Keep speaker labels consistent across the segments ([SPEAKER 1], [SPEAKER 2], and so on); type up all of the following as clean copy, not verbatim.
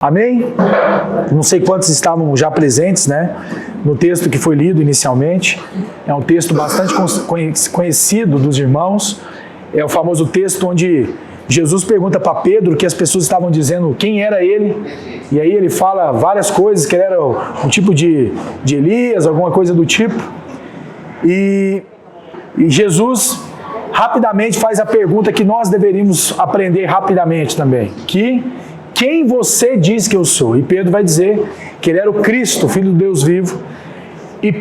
[SPEAKER 1] Amém? Não sei quantos estavam já presentes, né? No texto que foi lido inicialmente. É um texto bastante conhecido dos irmãos. É o famoso texto onde Jesus pergunta para Pedro que as pessoas estavam dizendo quem era ele. E aí ele fala várias coisas, que ele era um tipo de Elias, alguma coisa do tipo. E Jesus rapidamente faz a pergunta que nós deveríamos aprender rapidamente também. Quem você diz que eu sou? E Pedro vai dizer que ele era o Cristo, Filho do Deus vivo. E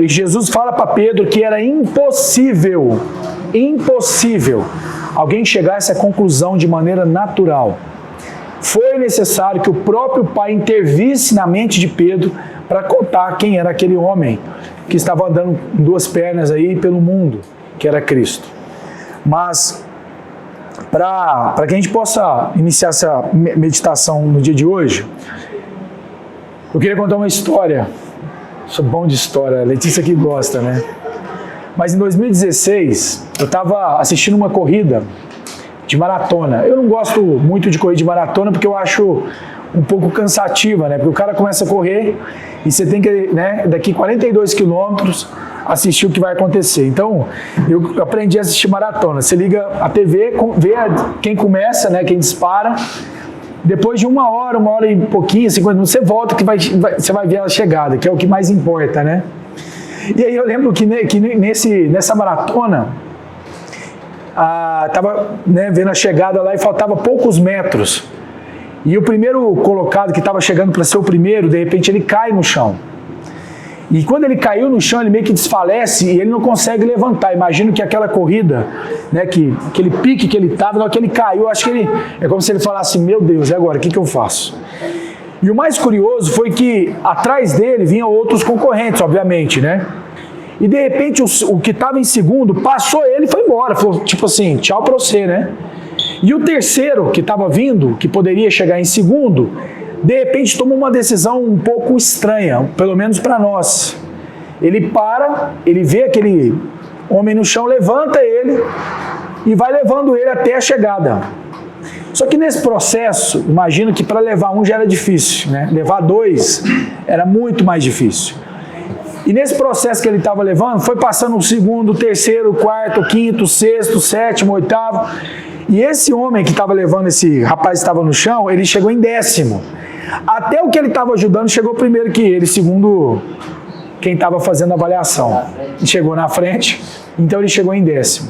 [SPEAKER 1] Jesus fala para Pedro que era impossível alguém chegar a essa conclusão de maneira natural. Foi necessário que o próprio Pai intervisse na mente de Pedro para contar quem era aquele homem que estava andando em duas pernas aí pelo mundo, que era Cristo. Mas para que a gente possa iniciar essa meditação no dia de hoje, eu queria contar uma história. Sou bom de história, a Letícia que gosta, né? Mas em 2016, eu estava assistindo uma corrida de maratona. Eu não gosto muito de corrida de maratona porque eu acho um pouco cansativa, né? Porque o cara começa a correr e você tem que, né, daqui 42 quilômetros, assistir o que vai acontecer. Então, eu aprendi a assistir maratona. Você liga a TV, vê quem começa, né, quem dispara. Depois de uma hora e pouquinho, 50 minutos, você volta que você vai ver a chegada, que é o que mais importa, né? E aí eu lembro que nessa maratona, estava, né, vendo a chegada lá e faltava poucos metros. E o primeiro colocado que estava chegando para ser o primeiro, de repente ele cai no chão. E quando ele caiu no chão, ele meio que desfalece e ele não consegue levantar. Imagino que aquela corrida, né, aquele pique que ele estava, na hora que ele caiu, acho que é como se ele falasse, meu Deus, e agora, o que eu faço? E o mais curioso foi que atrás dele vinham outros concorrentes, obviamente, né? E de repente o que estava em segundo passou ele e foi embora. Falou tipo assim, tchau pra você, né? E o terceiro que estava vindo, que poderia chegar em segundo, de repente tomou uma decisão um pouco estranha, pelo menos para nós. Ele para, ele vê aquele homem no chão, levanta ele e vai levando ele até a chegada. Só que nesse processo, imagino que para levar um já era difícil, né? Levar dois era muito mais difícil. E nesse processo que ele estava levando, foi passando o segundo, o terceiro, o quarto, o quinto, o sexto, o sétimo, o oitavo. E esse homem que estava levando esse rapaz que estava no chão, ele chegou em 10º. Até o que ele estava ajudando chegou primeiro que ele, segundo quem estava fazendo a avaliação. Ele chegou na frente, então ele chegou em 10º.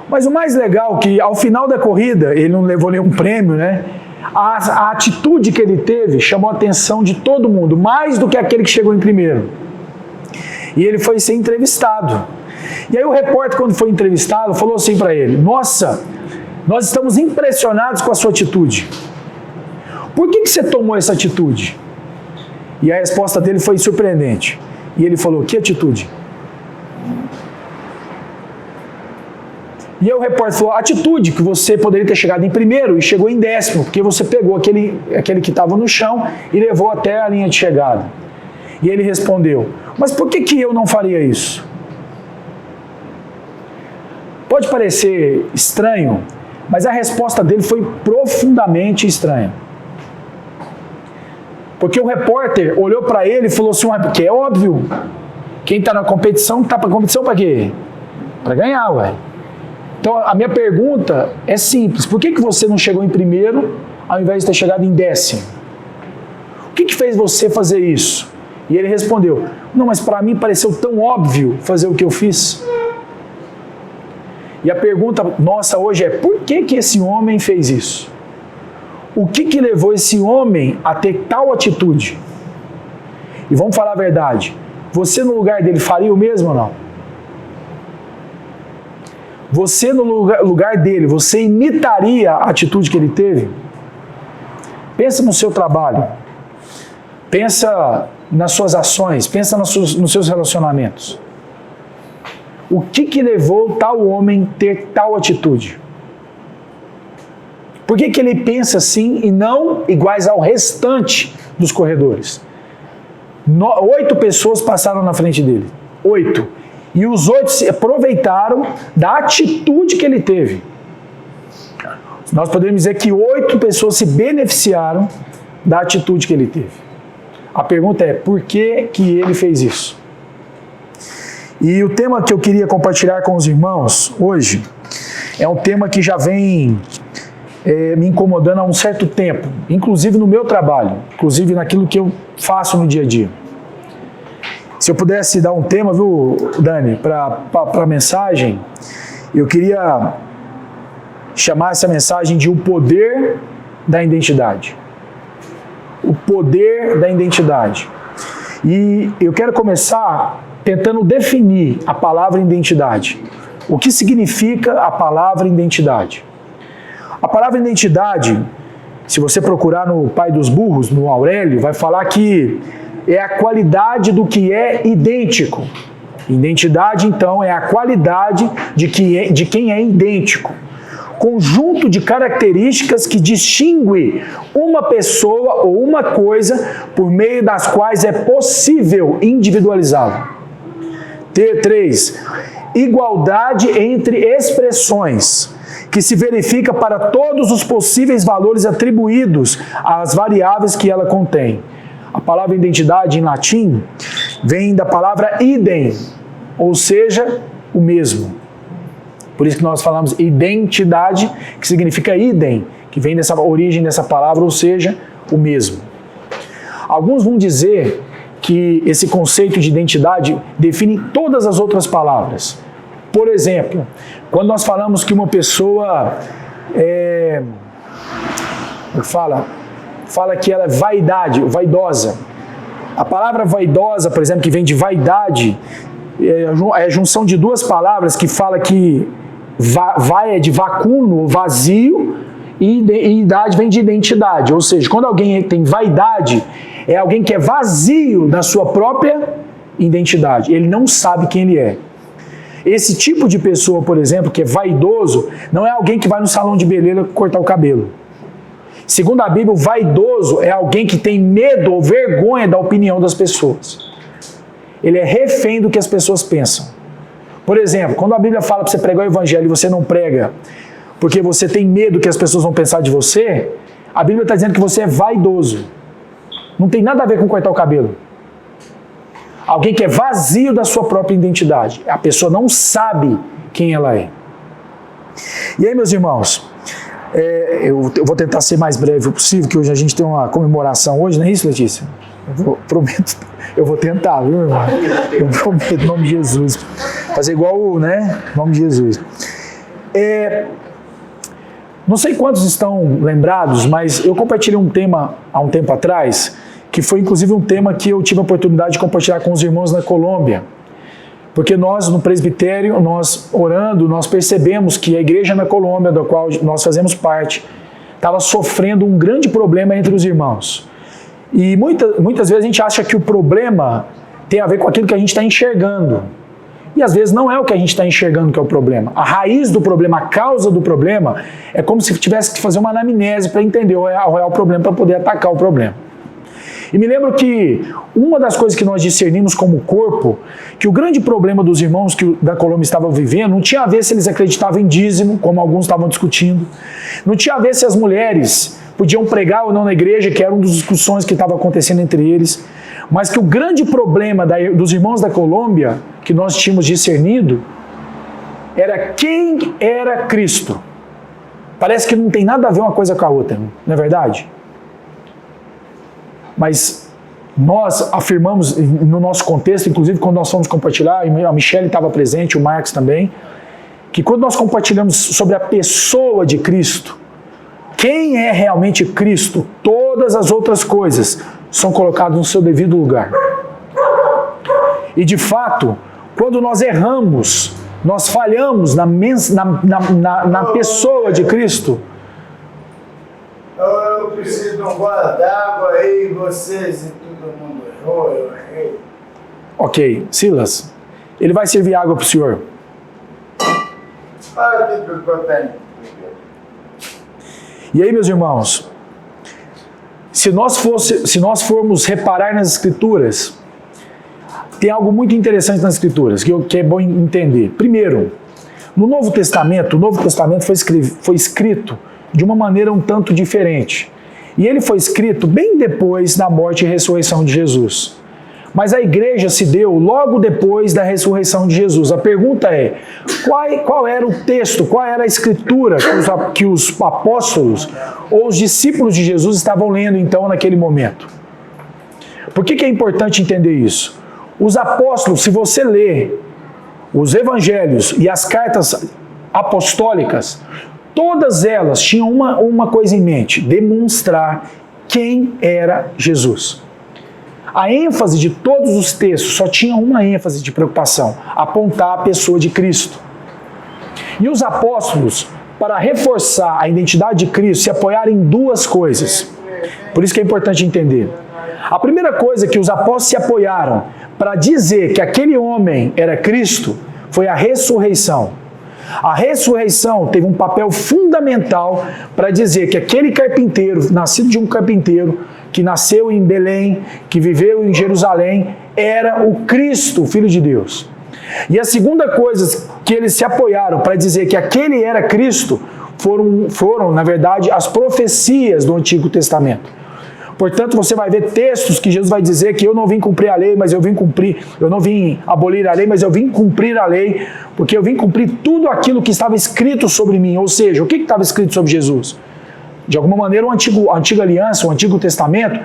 [SPEAKER 1] Mas o mais legal é que ao final da corrida, ele não levou nenhum prêmio, né? A atitude que ele teve chamou a atenção de todo mundo, mais do que aquele que chegou em primeiro. E ele foi ser entrevistado. E aí o repórter, quando foi entrevistado, falou assim para ele, nossa, nós estamos impressionados com a sua atitude. Por que você tomou essa atitude? E a resposta dele foi surpreendente. E ele falou, que atitude? E aí o repórter falou, a atitude que você poderia ter chegado em primeiro e chegou em 10º, porque você pegou aquele que estava no chão e levou até a linha de chegada. E ele respondeu, mas por que eu não faria isso? Pode parecer estranho, mas a resposta dele foi profundamente estranha. Porque o repórter olhou para ele e falou assim, porque é óbvio, quem está na competição, está para a competição para quê? Para ganhar, ué. Então a minha pergunta é simples, por que você não chegou em primeiro ao invés de ter chegado em 10º? O que fez você fazer isso? E ele respondeu, não, mas para mim pareceu tão óbvio fazer o que eu fiz. E a pergunta nossa hoje é, por que esse homem fez isso? O que levou esse homem a ter tal atitude? E vamos falar a verdade, você no lugar dele faria o mesmo ou não? Você no lugar dele, você imitaria a atitude que ele teve? Pensa no seu trabalho, pensa nas suas ações, pensa nos seus relacionamentos. O que levou tal homem a ter tal atitude? Por que ele pensa assim e não iguais ao restante dos corredores? 8 pessoas passaram na frente dele. 8. E os 8 se aproveitaram da atitude que ele teve. Nós podemos dizer que 8 pessoas se beneficiaram da atitude que ele teve. A pergunta é, por que que ele fez isso? E o tema que eu queria compartilhar com os irmãos hoje é um tema que já vem me incomodando há um certo tempo, inclusive no meu trabalho, inclusive naquilo que eu faço no dia a dia. Se eu pudesse dar um tema, viu, Dani, para a mensagem, eu queria chamar essa mensagem de o poder da identidade. O poder da identidade. E eu quero começar tentando definir a palavra identidade. O que significa a palavra identidade? A palavra identidade, se você procurar no Pai dos Burros, no Aurélio, vai falar que é a qualidade do que é idêntico. Identidade, então, é a qualidade de quem é idêntico. Conjunto de características que distingue uma pessoa ou uma coisa por meio das quais é possível individualizá-la. 3. Igualdade entre expressões, que se verifica para todos os possíveis valores atribuídos às variáveis que ela contém. A palavra identidade em latim vem da palavra idem, ou seja, o mesmo. Por isso que nós falamos identidade, que significa idem, que vem dessa origem dessa palavra, ou seja, o mesmo. Alguns vão dizer que esse conceito de identidade define todas as outras palavras. Por exemplo, quando nós falamos que uma pessoa fala que ela é vaidosa. A palavra vaidosa, por exemplo, que vem de vaidade, é a junção de duas palavras que fala que vai é de vacuno, vazio, e idade vem de identidade. Ou seja, quando alguém tem vaidade, é alguém que é vazio da sua própria identidade. Ele não sabe quem ele é. Esse tipo de pessoa, por exemplo, que é vaidoso, não é alguém que vai no salão de beleza cortar o cabelo. Segundo a Bíblia, o vaidoso é alguém que tem medo ou vergonha da opinião das pessoas. Ele é refém do que as pessoas pensam. Por exemplo, quando a Bíblia fala para você pregar o evangelho e você não prega porque você tem medo do que as pessoas vão pensar de você, a Bíblia está dizendo que você é vaidoso. Não tem nada a ver com cortar o cabelo. Alguém que é vazio da sua própria identidade. A pessoa não sabe quem ela é. E aí, meus irmãos, eu vou tentar ser mais breve possível, que hoje a gente tem uma comemoração hoje, não é isso, Letícia? Prometo, eu vou tentar, viu, irmão? Eu prometo, em nome de Jesus. Fazer igual, né? Em nome de Jesus. Não sei quantos estão lembrados, mas eu compartilhei um tema há um tempo atrás, que foi inclusive um tema que eu tive a oportunidade de compartilhar com os irmãos na Colômbia. Porque nós, no presbitério, nós orando, nós percebemos que a igreja na Colômbia, da qual nós fazemos parte, estava sofrendo um grande problema entre os irmãos. E muitas vezes a gente acha que o problema tem a ver com aquilo que a gente está enxergando. E às vezes não é o que a gente está enxergando que é o problema. A raiz do problema, a causa do problema, é como se tivesse que fazer uma anamnese para entender o real problema, para poder atacar o problema. E me lembro que uma das coisas que nós discernimos como corpo, que o grande problema dos irmãos que da Colômbia estavam vivendo, não tinha a ver se eles acreditavam em dízimo, como alguns estavam discutindo, não tinha a ver se as mulheres podiam pregar ou não na igreja, que era uma das discussões que estava acontecendo entre eles, mas que o grande problema dos irmãos da Colômbia, que nós tínhamos discernido, era quem era Cristo. Parece que não tem nada a ver uma coisa com a outra, não é verdade? Mas nós afirmamos no nosso contexto, inclusive quando nós fomos compartilhar, a Michelle estava presente, o Marcos também, que quando nós compartilhamos sobre a pessoa de Cristo, quem é realmente Cristo, todas as outras coisas são colocadas no seu devido lugar. E de fato, quando nós erramos, nós falhamos na pessoa de Cristo.
[SPEAKER 2] Eu preciso de um gole d'água aí, vocês e todo mundo errou, eu errei.
[SPEAKER 1] Ok, Silas, ele vai servir água para o senhor.
[SPEAKER 2] Olha aqui que eu tenho.
[SPEAKER 1] E aí, meus irmãos, se nós formos reparar nas Escrituras, tem algo muito interessante nas Escrituras, que é bom entender. Primeiro, no Novo Testamento, o Novo Testamento foi escrito de uma maneira um tanto diferente. E ele foi escrito bem depois da morte e ressurreição de Jesus. Mas a igreja se deu logo depois da ressurreição de Jesus. A pergunta é, qual era o texto, qual era a escritura que os apóstolos ou os discípulos de Jesus estavam lendo então naquele momento? Por que é importante entender isso? Os apóstolos, se você ler os evangelhos e as cartas apostólicas, todas elas tinham uma coisa em mente: demonstrar quem era Jesus. A ênfase de todos os textos só tinha uma ênfase de preocupação: apontar a pessoa de Cristo. E os apóstolos, para reforçar a identidade de Cristo, se apoiaram em duas coisas. Por isso que é importante entender. A primeira coisa que os apóstolos se apoiaram para dizer que aquele homem era Cristo foi a ressurreição. A ressurreição teve um papel fundamental para dizer que aquele carpinteiro, nascido de um carpinteiro, que nasceu em Belém, que viveu em Jerusalém, era o Cristo, o Filho de Deus. E a segunda coisa que eles se apoiaram para dizer que aquele era Cristo foram, na verdade, as profecias do Antigo Testamento. Portanto, você vai ver textos que Jesus vai dizer que eu não vim cumprir a lei, mas eu vim cumprir, eu não vim abolir a lei, mas eu vim cumprir a lei, porque eu vim cumprir tudo aquilo que estava escrito sobre mim. Ou seja, o que estava escrito sobre Jesus? De alguma maneira, a antiga aliança, o Antigo Testamento,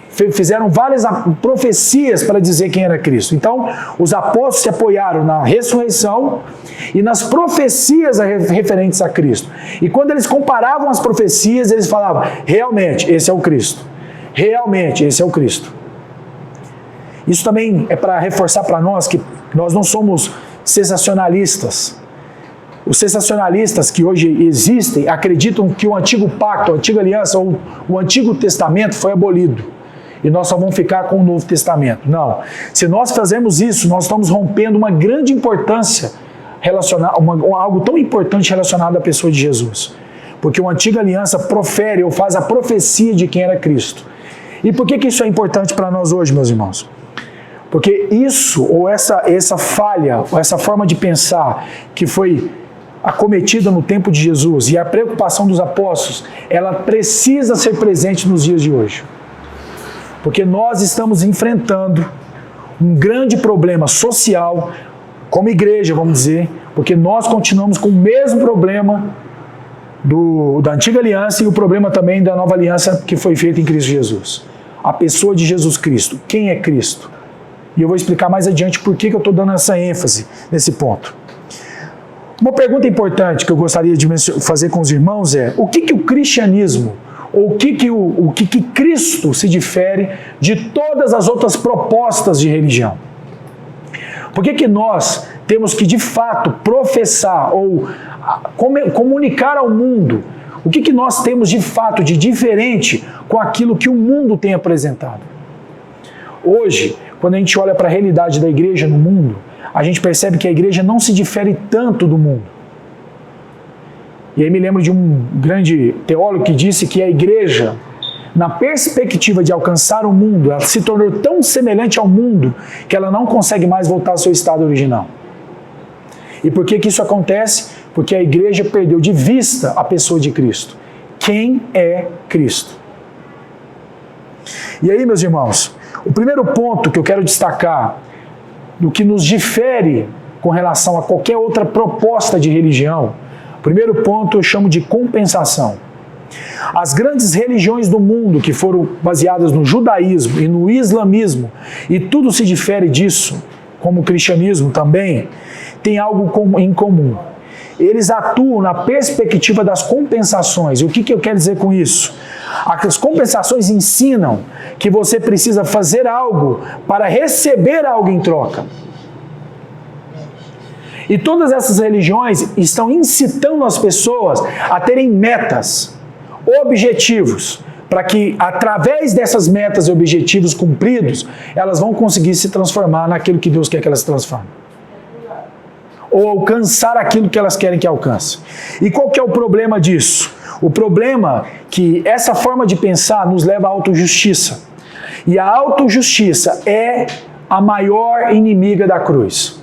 [SPEAKER 1] fizeram várias profecias para dizer quem era Cristo. Então, os apóstolos se apoiaram na ressurreição e nas profecias referentes a Cristo. E quando eles comparavam as profecias, eles falavam, realmente, esse é o Cristo. Realmente, esse é o Cristo. Isso também é para reforçar para nós que nós não somos sensacionalistas. Os sensacionalistas que hoje existem acreditam que o antigo pacto, a antiga aliança ou o Antigo Testamento foi abolido. E nós só vamos ficar com o Novo Testamento. Não. Se nós fazermos isso, nós estamos rompendo uma grande importância, algo tão importante relacionado à pessoa de Jesus. Porque a antiga aliança profere ou faz a profecia de quem era Cristo. E por que isso é importante para nós hoje, meus irmãos? Porque isso, ou essa falha, ou essa forma de pensar que foi acometida no tempo de Jesus e a preocupação dos apóstolos, ela precisa ser presente nos dias de hoje. Porque nós estamos enfrentando um grande problema social, como igreja, vamos dizer, porque nós continuamos com o mesmo problema da antiga aliança e o problema também da nova aliança que foi feita em Cristo Jesus. A pessoa de Jesus Cristo. Quem é Cristo? E eu vou explicar mais adiante por que eu estou dando essa ênfase nesse ponto. Uma pergunta importante que eu gostaria de fazer com os irmãos é: o que o cristianismo, ou o que Cristo se difere de todas as outras propostas de religião? Por que nós temos que, de fato, professar ou comunicar ao mundo o que nós temos, de fato, de diferente com aquilo que o mundo tem apresentado? Hoje, quando a gente olha para a realidade da igreja no mundo, a gente percebe que a igreja não se difere tanto do mundo. E aí me lembro de um grande teólogo que disse que a igreja, na perspectiva de alcançar o mundo, ela se tornou tão semelhante ao mundo que ela não consegue mais voltar ao seu estado original. E por que isso acontece? Porque a igreja perdeu de vista a pessoa de Cristo. Quem é Cristo? E aí, meus irmãos, o primeiro ponto que eu quero destacar do que nos difere com relação a qualquer outra proposta de religião, o primeiro ponto eu chamo de compensação. As grandes religiões do mundo que foram baseadas no judaísmo e no islamismo, e tudo se difere disso, como o cristianismo também, tem algo em comum. Eles atuam na perspectiva das compensações. E o que eu quero dizer com isso? As compensações ensinam que você precisa fazer algo para receber algo em troca. E todas essas religiões estão incitando as pessoas a terem metas, objetivos, para que, através dessas metas e objetivos cumpridos, elas vão conseguir se transformar naquilo que Deus quer que elas se transformem. Ou alcançar aquilo que elas querem que alcance. E qual que é o problema disso? O problema é que essa forma de pensar nos leva à autojustiça. E a autojustiça é a maior inimiga da cruz.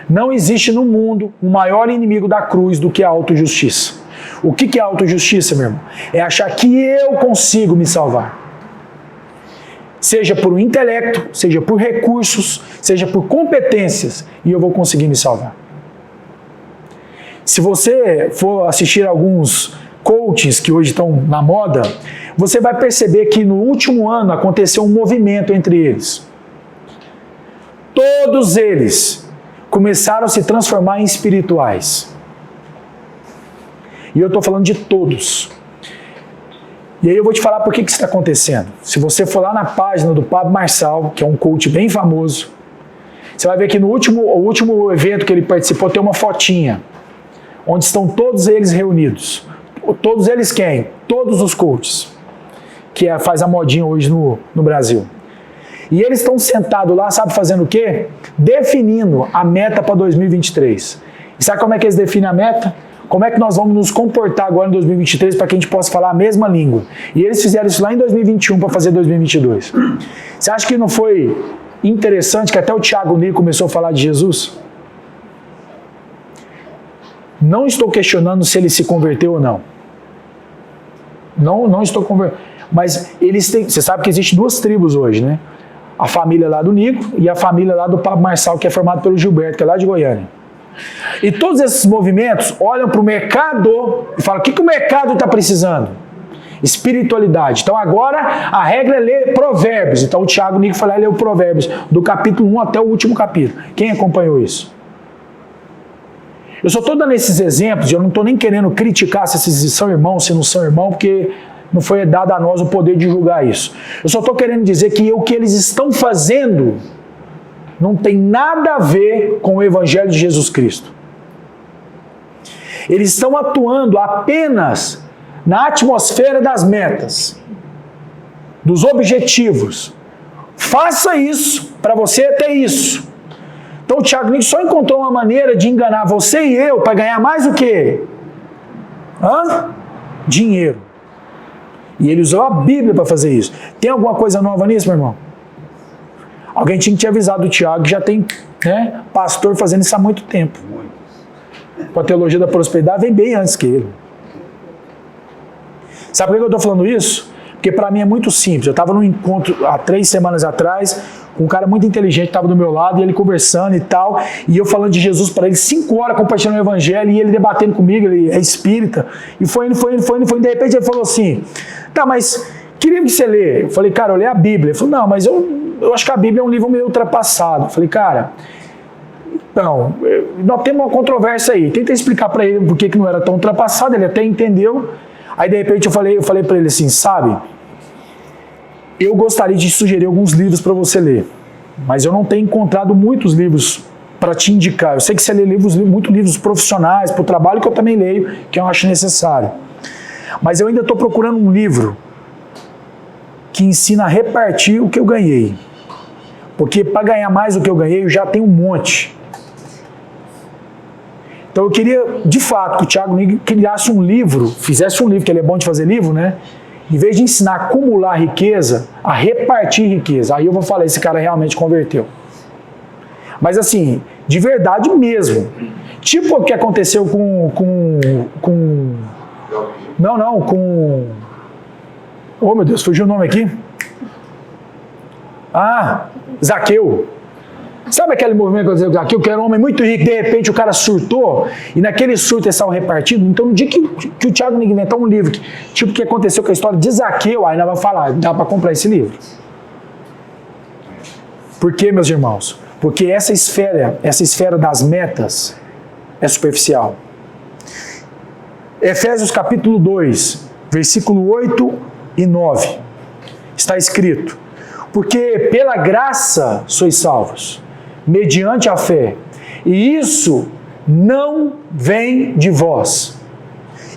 [SPEAKER 1] Não existe no mundo um maior inimigo da cruz do que a autojustiça. O que é autojustiça, meu irmão? É achar que eu consigo me salvar. Seja por um intelecto, seja por recursos, seja por competências, e eu vou conseguir me salvar. Se você for assistir alguns coaches que hoje estão na moda, você vai perceber que no último ano aconteceu um movimento entre eles. Todos eles começaram a se transformar em espirituais. E eu estou falando de todos. E aí eu vou te falar por que isso está acontecendo. Se você for lá na página do Pablo Marçal, que é um coach bem famoso, você vai ver que no último evento que ele participou tem uma fotinha, onde estão todos eles reunidos. Todos eles quem? Todos os coaches, que faz a modinha hoje no Brasil. E eles estão sentados lá, sabe fazendo o quê? Definindo a meta para 2023. E sabe como é que eles definem a meta? Como é que nós vamos nos comportar agora em 2023 para que a gente possa falar a mesma língua? E eles fizeram isso lá em 2021 para fazer 2022. Você acha que não foi interessante que até o Thiago Nigro começou a falar de Jesus? Não estou questionando se ele se converteu ou não. Não estou convertendo. Mas eles têm. Você sabe que existem duas tribos hoje, né? A família lá do Nico e a família lá do Pablo Marçal, que é formado pelo Gilberto, que é lá de Goiânia. E todos esses movimentos olham para o mercado e falam: o que o mercado está precisando? Espiritualidade. Então agora a regra é ler Provérbios. Então o Thiago Nico foi lá e leu Provérbios, do capítulo 1 até o último capítulo. Quem acompanhou isso? Eu só estou dando esses exemplos, eu não estou nem querendo criticar se esses são irmãos, se não são irmãos, porque não foi dado a nós o poder de julgar isso. Eu só estou querendo dizer que o que eles estão fazendo não tem nada a ver com o Evangelho de Jesus Cristo. Eles estão atuando apenas na atmosfera das metas, dos objetivos. Faça isso para você ter isso. Então o Thiago Nico só encontrou uma maneira de enganar você e eu para ganhar mais o quê? Dinheiro. E ele usou a Bíblia para fazer isso. Tem alguma coisa nova nisso, meu irmão? Alguém tinha que te avisar do Thiago, que já tem pastor fazendo isso há muito tempo. Com a teologia da prosperidade, vem bem antes que ele. Sabe por que eu estou falando isso? Porque para mim é muito simples. Eu estava num encontro há 3 semanas atrás, com um cara muito inteligente que estava do meu lado, e ele conversando e tal, e eu falando de Jesus para ele, 5 horas compartilhando o Evangelho, e ele debatendo comigo, ele é espírita, e foi indo, e de repente ele falou assim: tá, mas que livro que você lê? Eu falei: cara, eu leio a Bíblia. Ele falou: não, mas eu acho que a Bíblia é um livro meio ultrapassado. Eu falei: cara, então, nós temos uma controvérsia aí. Tentei explicar para ele por que não era tão ultrapassado, ele até entendeu. Aí de repente eu falei para ele assim: sabe, eu gostaria de sugerir alguns livros para você ler, mas eu não tenho encontrado muitos livros para te indicar. Eu sei que você lê muitos livros profissionais para o trabalho, que eu também leio, que eu acho necessário. Mas eu ainda estou procurando um livro que ensina a repartir o que eu ganhei. Porque para ganhar mais do que eu ganhei, eu já tenho um monte. Então eu queria, de fato, que o Thiago Nigro criasse um livro, fizesse um livro, que ele é bom de fazer livro, né? Em vez de ensinar a acumular riqueza, a repartir riqueza. Aí eu vou falar: esse cara realmente converteu. Mas assim, de verdade mesmo. Tipo o que aconteceu com oh meu Deus, fugiu o nome aqui. Zaqueu. Sabe aquele movimento que aconteceu com Zaqueu, que era um homem muito rico, de repente o cara surtou, e naquele surto ele saiu repartido? Então no dia que o Thiago Nigro inventou um livro, tipo o que aconteceu com a história de Zaqueu, aí nós vamos falar: dá para comprar esse livro. Por quê, meus irmãos? Porque essa esfera das metas é superficial. Efésios capítulo 2, versículo 8 e 9, está escrito: porque pela graça sois salvos, mediante a fé, e isso não vem de vós.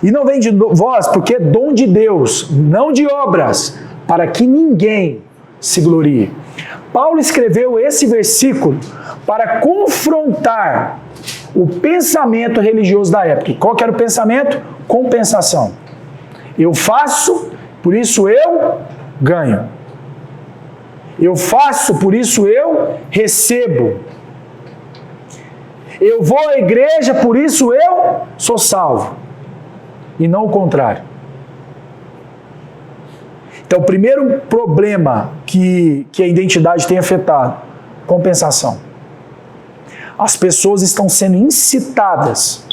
[SPEAKER 1] E não vem de vós porque é dom de Deus, não de obras, para que ninguém se glorie. Paulo escreveu esse versículo para confrontar o pensamento religioso da época. Qual que era o pensamento? Compensação. Eu faço, por isso eu ganho. Eu faço, por isso eu recebo. Eu vou à igreja, por isso eu sou salvo. e não o contrário. Então, o primeiro problema que a identidade tem afetado, compensação. As pessoas estão sendo incitadas,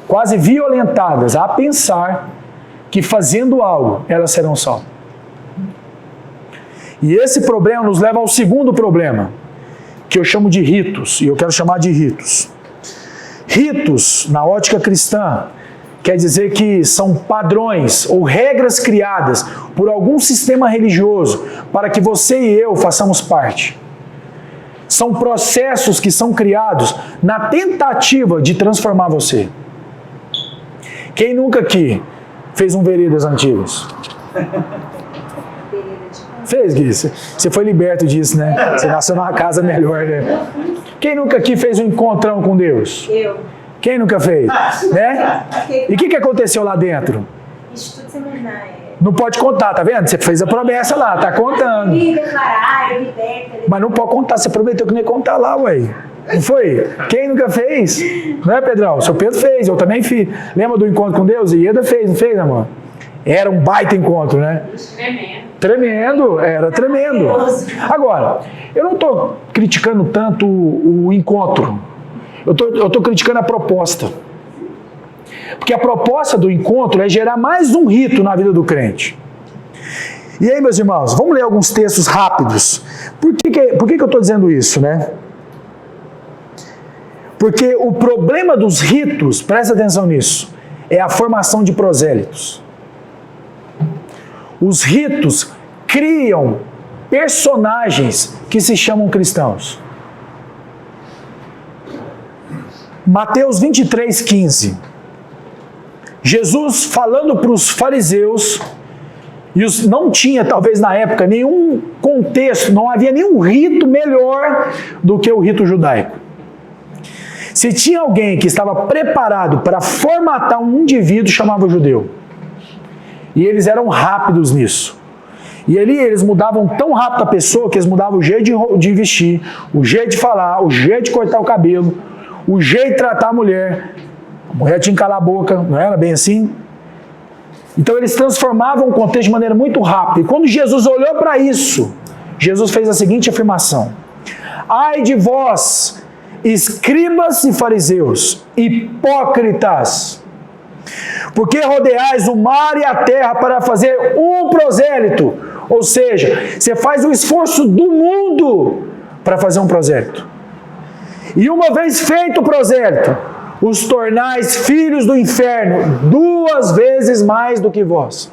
[SPEAKER 1] quase violentadas, a pensar que fazendo algo, elas serão salvas. E esse problema nos leva ao segundo problema, que eu chamo de ritos, e eu quero chamar de ritos. Ritos, na ótica cristã, quer dizer que são padrões ou regras criadas por algum sistema religioso para que você e eu façamos parte. São processos que são criados na tentativa de transformar você. Quem nunca aqui fez um Veredas Antigas? Fez, Gui? Você foi liberto disso, né? Você nasceu numa casa melhor, né? Quem nunca aqui fez um encontrão com Deus?
[SPEAKER 3] Eu.
[SPEAKER 1] Quem nunca fez? Né? E o que aconteceu lá dentro?
[SPEAKER 3] Isso tudo você imaginar.
[SPEAKER 1] Não pode contar, tá vendo? Você fez a promessa lá, tá contando.
[SPEAKER 3] Eu declarar, eu liberto.
[SPEAKER 1] Mas não pode contar, você prometeu que não ia contar lá, ué. Não foi? Quem nunca fez? Não é, Pedrão? O seu Pedro fez, eu também fiz. Lembra do encontro com Deus? Ieda fez, não fez, amor? Era um baita encontro, né?
[SPEAKER 3] Tremendo.
[SPEAKER 1] Tremendo, era tremendo. Agora, eu não estou criticando tanto o encontro. Eu estou criticando a proposta. Porque a proposta do encontro é gerar mais um rito na vida do crente. E aí, meus irmãos, vamos ler alguns textos rápidos. Por que eu estou dizendo isso, né? Porque o problema dos ritos, presta atenção nisso, é a formação de prosélitos. Os ritos criam personagens que se chamam cristãos. Mateus 23:15. Jesus falando para os fariseus, e não tinha talvez na época nenhum contexto, não havia nenhum rito melhor do que o rito judaico. Se tinha alguém que estava preparado para formatar um indivíduo, chamava o judeu. E eles eram rápidos nisso. E ali eles mudavam tão rápido a pessoa que eles mudavam o jeito de vestir, o jeito de falar, o jeito de cortar o cabelo, o jeito de tratar a mulher. A mulher tinha que calar a boca, não era bem assim? Então eles transformavam o contexto de maneira muito rápida. E quando Jesus olhou para isso, Jesus fez a seguinte afirmação: ai de vós, escribas e fariseus, hipócritas, porque rodeais o mar e a terra para fazer um prosélito. Ou seja, você faz o esforço do mundo para fazer um prosélito. E uma vez feito o prosélito, os tornais filhos do inferno 2 vezes mais do que vós.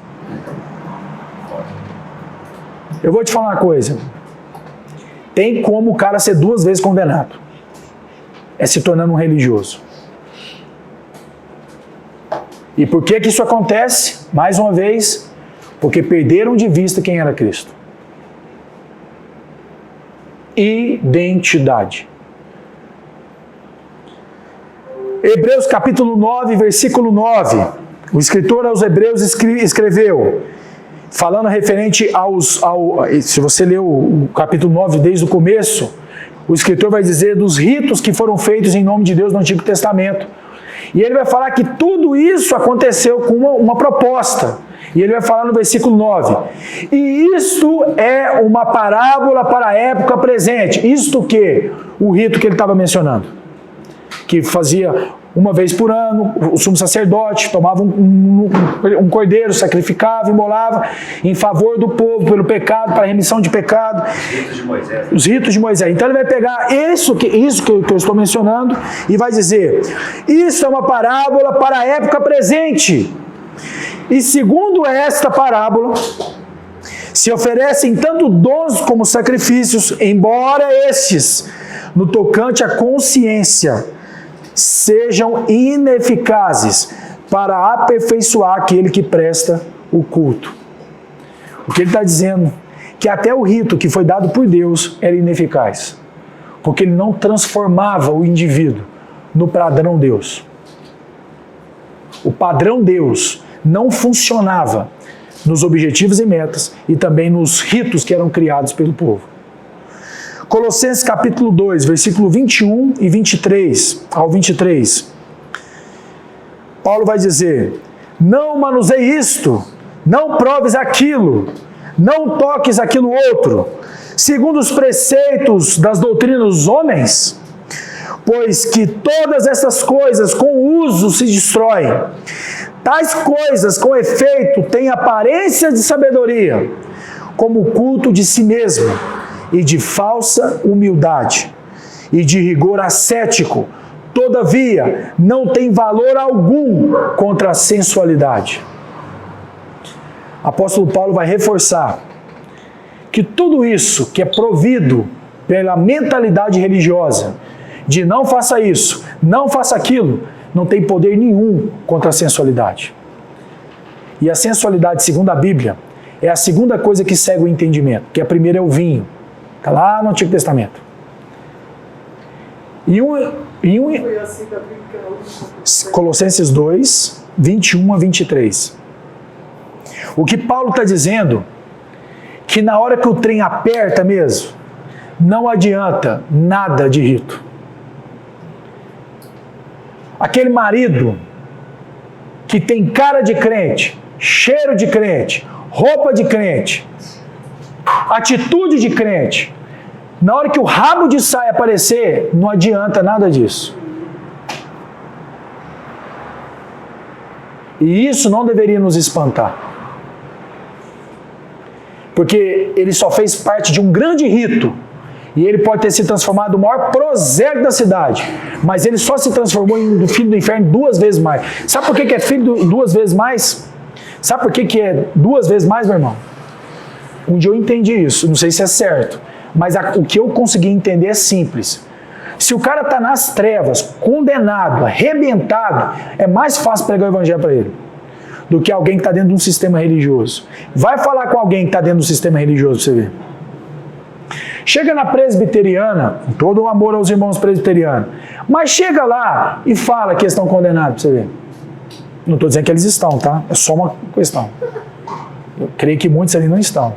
[SPEAKER 1] Eu vou te falar uma coisa. Tem como o cara ser 2 vezes condenado. É se tornando um religioso. E por que isso acontece? Mais uma vez, porque perderam de vista quem era Cristo. Identidade. Hebreus capítulo 9, versículo 9. O escritor aos Hebreus escreveu, falando referente se você ler o capítulo 9 desde o começo, o escritor vai dizer dos ritos que foram feitos em nome de Deus no Antigo Testamento. E ele vai falar que tudo isso aconteceu com uma proposta. E ele vai falar no versículo 9. E isto é uma parábola para a época presente. Isto que? O rito que ele estava mencionando. Que fazia uma vez por ano, o sumo sacerdote tomava um cordeiro, sacrificava, imolava em favor do povo, pelo pecado, para a remissão de pecado. Os ritos de Moisés. Então ele vai pegar isso que eu estou mencionando e vai dizer, isso é uma parábola para a época presente. E segundo esta parábola, se oferecem tanto dons como sacrifícios, embora estes, no tocante à consciência, sejam ineficazes para aperfeiçoar aquele que presta o culto. O que ele está dizendo? Que até o rito que foi dado por Deus era ineficaz, porque ele não transformava o indivíduo no padrão Deus. O padrão Deus não funcionava nos objetivos e metas e também nos ritos que eram criados pelo povo. Colossenses capítulo 2, versículo 21 e 23 ao 23. Paulo vai dizer, não manuseie isto, não proves aquilo, não toques aquilo outro, segundo os preceitos das doutrinas dos homens, pois que todas essas coisas com uso se destroem. Tais coisas com efeito têm aparência de sabedoria, como o culto de si mesmo, e de falsa humildade, e de rigor ascético. Todavia, não tem valor algum contra a sensualidade. Apóstolo Paulo vai reforçar que tudo isso que é provido pela mentalidade religiosa, de não faça isso, não faça aquilo, não tem poder nenhum contra a sensualidade. E a sensualidade, segundo a Bíblia, é a segunda coisa que cega o entendimento, que a primeira é o vinho. Está lá no Antigo Testamento. Colossenses 2, 21 a 23. O que Paulo está dizendo, que na hora que o trem aperta mesmo, não adianta nada de rito. Aquele marido que tem cara de crente, cheiro de crente, roupa de crente, atitude de crente, na hora que o rabo de saia aparecer, não adianta nada disso. E isso não deveria nos espantar. Porque ele só fez parte de um grande rito. E ele pode ter se transformado no maior prosélito da cidade. Mas ele só se transformou em filho do inferno 2 vezes mais. Sabe por que é filho 2 vezes mais? Sabe por que é 2 vezes mais, meu irmão? Um dia eu entendi isso. Não sei se é certo. Mas o que eu consegui entender é simples. Se o cara está nas trevas, condenado, arrebentado, é mais fácil pregar o evangelho para ele do que alguém que está dentro de um sistema religioso. Vai falar com alguém que está dentro do sistema religioso para você ver. Chega na presbiteriana, com todo o amor aos irmãos presbiterianos, mas chega lá e fala que eles estão condenados para você ver. Não estou dizendo que eles estão, tá? É só uma questão. Eu creio que muitos ali não estão.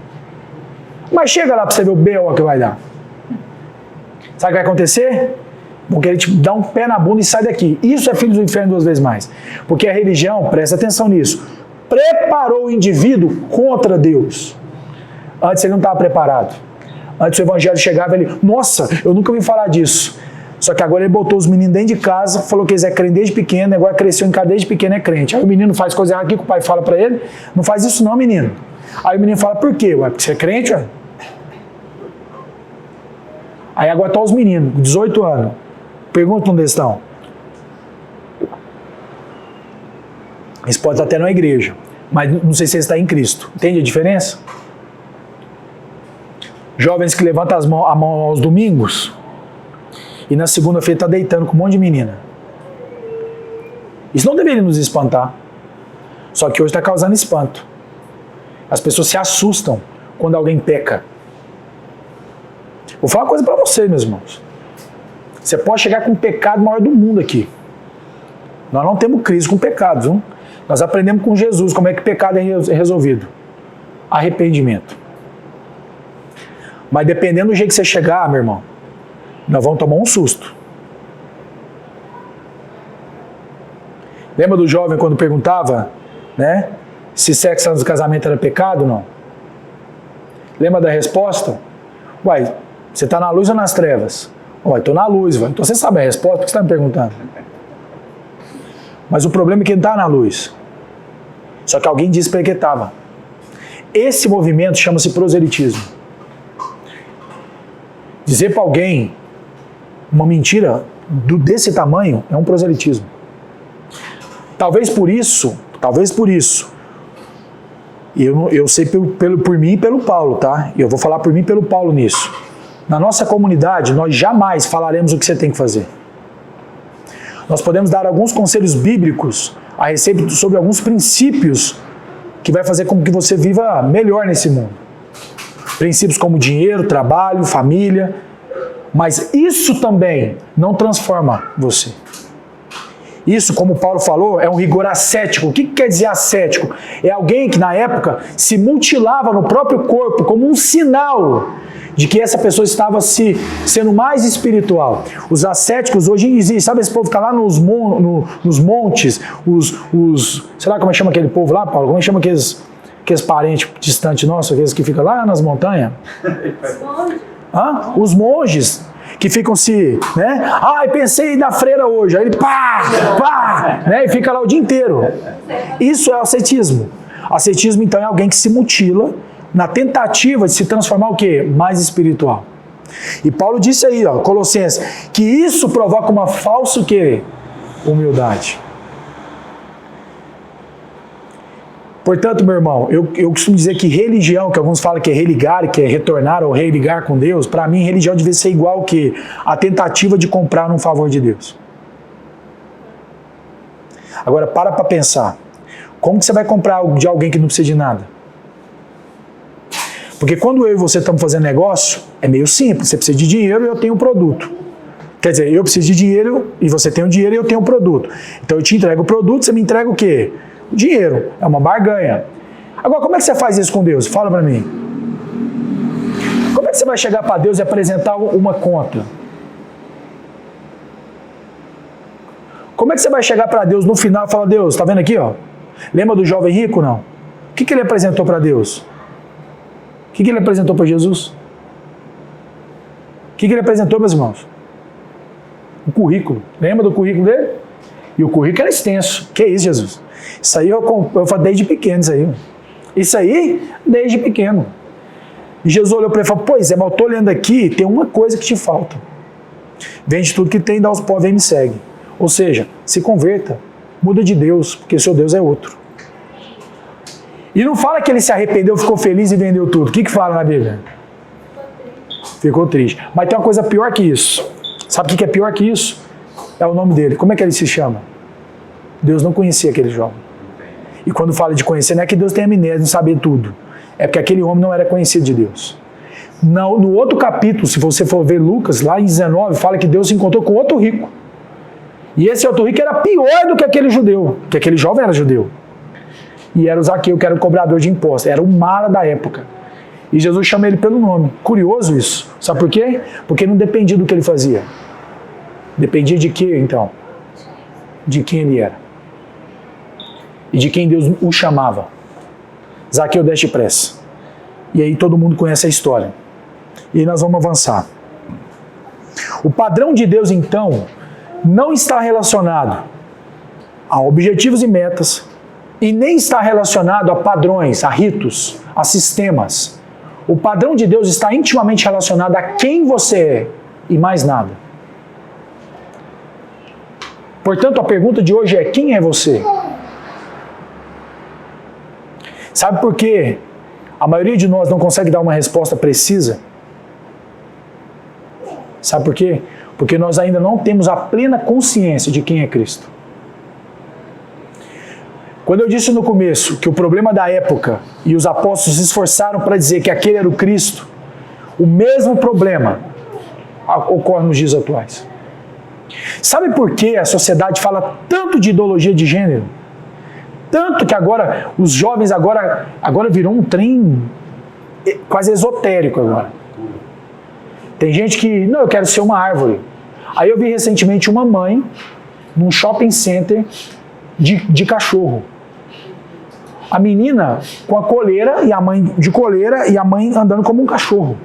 [SPEAKER 1] Mas chega lá para você ver o B.O. que vai dar. Sabe o que vai acontecer? Vão querer te dar um pé na bunda e sai daqui. Isso é filho do inferno 2 vezes mais. Porque a religião, presta atenção nisso, preparou o indivíduo contra Deus. Antes ele não estava preparado. Antes o evangelho chegava e ele, nossa, eu nunca ouvi falar disso. Só que agora ele botou os meninos dentro de casa, falou que eles é crente desde pequeno, agora cresceu em casa desde pequeno, é crente. Aí o menino faz coisa errada aqui que o pai fala para ele, não faz isso não, menino. Aí o menino fala, por quê? Ué, porque você é crente, ué? Aí agora estão os meninos, 18 anos. Pergunta onde eles estão. Eles podem estar até na igreja, mas não sei se eles estão em Cristo. Entende a diferença? Jovens que levantam a mão aos domingos e na segunda-feira está deitando com um monte de menina. Isso não deveria nos espantar. Só que hoje está causando espanto. As pessoas se assustam quando alguém peca. Vou falar uma coisa para vocês, meus irmãos. Você pode chegar com o pecado maior do mundo aqui. Nós não temos crise com pecado, viu? Nós aprendemos com Jesus como é que o pecado é resolvido. Arrependimento. Mas dependendo do jeito que você chegar, meu irmão, nós vamos tomar um susto. Lembra do jovem quando perguntava, né, se sexo antes do casamento era pecado ou não? Lembra da resposta? Uai, você está na luz ou nas trevas? Uai, estou na luz, vai. Então você sabe a resposta, por que você está me perguntando? Mas o problema é que ele está na luz. Só que alguém disse para ele que estava. Esse movimento chama-se proselitismo. Dizer para alguém uma mentira desse tamanho é um proselitismo. Talvez por isso, eu sei por mim e pelo Paulo, tá? E eu vou falar por mim e pelo Paulo nisso. Na nossa comunidade, nós jamais falaremos o que você tem que fazer. Nós podemos dar alguns conselhos bíblicos a respeito sobre alguns princípios que vai fazer com que você viva melhor nesse mundo. Princípios como dinheiro, trabalho, família. Mas isso também não transforma você. Isso, como Paulo falou, é um rigor ascético. O que quer dizer ascético? É alguém que na época se mutilava no próprio corpo como um sinal de que essa pessoa estava sendo mais espiritual. Os ascéticos hoje existem, sabe esse povo que está lá nos montes, sei lá como é que chama aquele povo lá, Paulo? Como é que chama aqueles parentes distantes nossos, aqueles que ficam lá nas montanhas? Os monges que ficam né? Pensei na freira hoje, aí ele né? E fica lá o dia inteiro. Isso é ascetismo. Ascetismo, então, é alguém que se mutila na tentativa de se transformar o quê? Mais espiritual. E Paulo disse aí, Colossenses, que isso provoca uma falsa o quê? Humildade. Portanto, meu irmão, eu costumo dizer que religião, que alguns falam que é religar, que é retornar ou religar com Deus, para mim, religião deve ser igual o quê? A tentativa de comprar um favor de Deus. Agora, para pensar. Como que você vai comprar algo de alguém que não precisa de nada? Porque quando eu e você estamos fazendo negócio, é meio simples. Você precisa de dinheiro e eu tenho um produto. Quer dizer, eu preciso de dinheiro e você tem o dinheiro e eu tenho um produto. Então eu te entrego o produto, você me entrega o quê? O dinheiro. É uma barganha. Agora, como é que você faz isso com Deus? Fala para mim. Como é que você vai chegar para Deus e apresentar uma conta? Como é que você vai chegar para Deus no final e falar, Deus, tá vendo aqui, Lembra do jovem rico, não? O que ele apresentou para Deus? O que ele apresentou para Jesus? O que ele apresentou, meus irmãos? O currículo. Lembra do currículo dele? E o currículo era extenso. Que isso, Jesus? Isso aí eu falo desde pequeno, isso aí. Isso aí, desde pequeno. E Jesus olhou para ele e falou, pois é, mas eu estou olhando aqui, tem uma coisa que te falta. Vende tudo que tem, dá aos pobres e me segue. Ou seja, se converta. Muda de Deus, porque seu Deus é outro. E não fala que ele se arrependeu, ficou feliz e vendeu tudo. O que fala na Bíblia? Ficou triste. Mas tem uma coisa pior que isso. Sabe o que é pior que isso? É o nome dele. Como é que ele se chama? Deus não conhecia aquele jovem. E quando fala de conhecer, não é que Deus tem amnésia, não saber tudo. É porque aquele homem não era conhecido de Deus. No outro capítulo, se você for ver Lucas, lá em 19, fala que Deus se encontrou com outro rico. E esse outro rico era pior do que aquele judeu, que aquele jovem era judeu. E era o Zaqueu, que era o cobrador de impostos, era o mala da época. E Jesus chama ele pelo nome. Curioso isso. Sabe por quê? Porque não dependia do que ele fazia. Dependia de quê, então? De quem ele era. E de quem Deus o chamava. Zaqueu, desce depressa. E aí todo mundo conhece a história. E aí nós vamos avançar. O padrão de Deus, então, não está relacionado a objetivos e metas, e nem está relacionado a padrões, a ritos, a sistemas. O padrão de Deus está intimamente relacionado a quem você é, e mais nada. Portanto, a pergunta de hoje é, quem é você? Sabe por quê? A maioria de nós não consegue dar uma resposta precisa? Sabe por quê? Porque nós ainda não temos a plena consciência de quem é Cristo. Quando eu disse no começo que o problema da época e os apóstolos se esforçaram para dizer que aquele era o Cristo, o mesmo problema ocorre nos dias atuais. Sabe por que a sociedade fala tanto de ideologia de gênero? Tanto que agora, os jovens agora virou um trem quase esotérico agora. Tem gente que, não, eu quero ser uma árvore. Aí eu vi recentemente uma mãe num shopping center de cachorro. A menina com a coleira e a mãe de coleira e a mãe andando como um cachorro.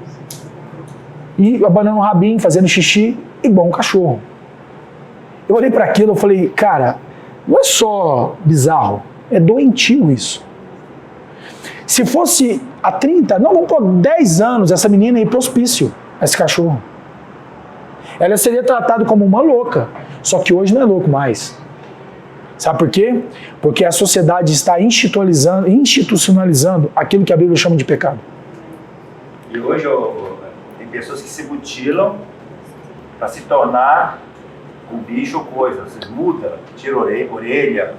[SPEAKER 1] E abanando o rabinho, fazendo xixi, igual um cachorro. Eu olhei para aquilo e falei, cara, não é só bizarro, é doentio isso. Se fosse há 30, não, vamos pôr 10 anos, essa menina ia para o hospício, esse cachorro. Ela seria tratada como uma louca, só que hoje não é louco mais. Sabe por quê? Porque a sociedade está institucionalizando aquilo que a Bíblia chama de pecado.
[SPEAKER 4] E hoje tem pessoas que se mutilam para se tornar um bicho ou coisa. Você muda, tira orelha,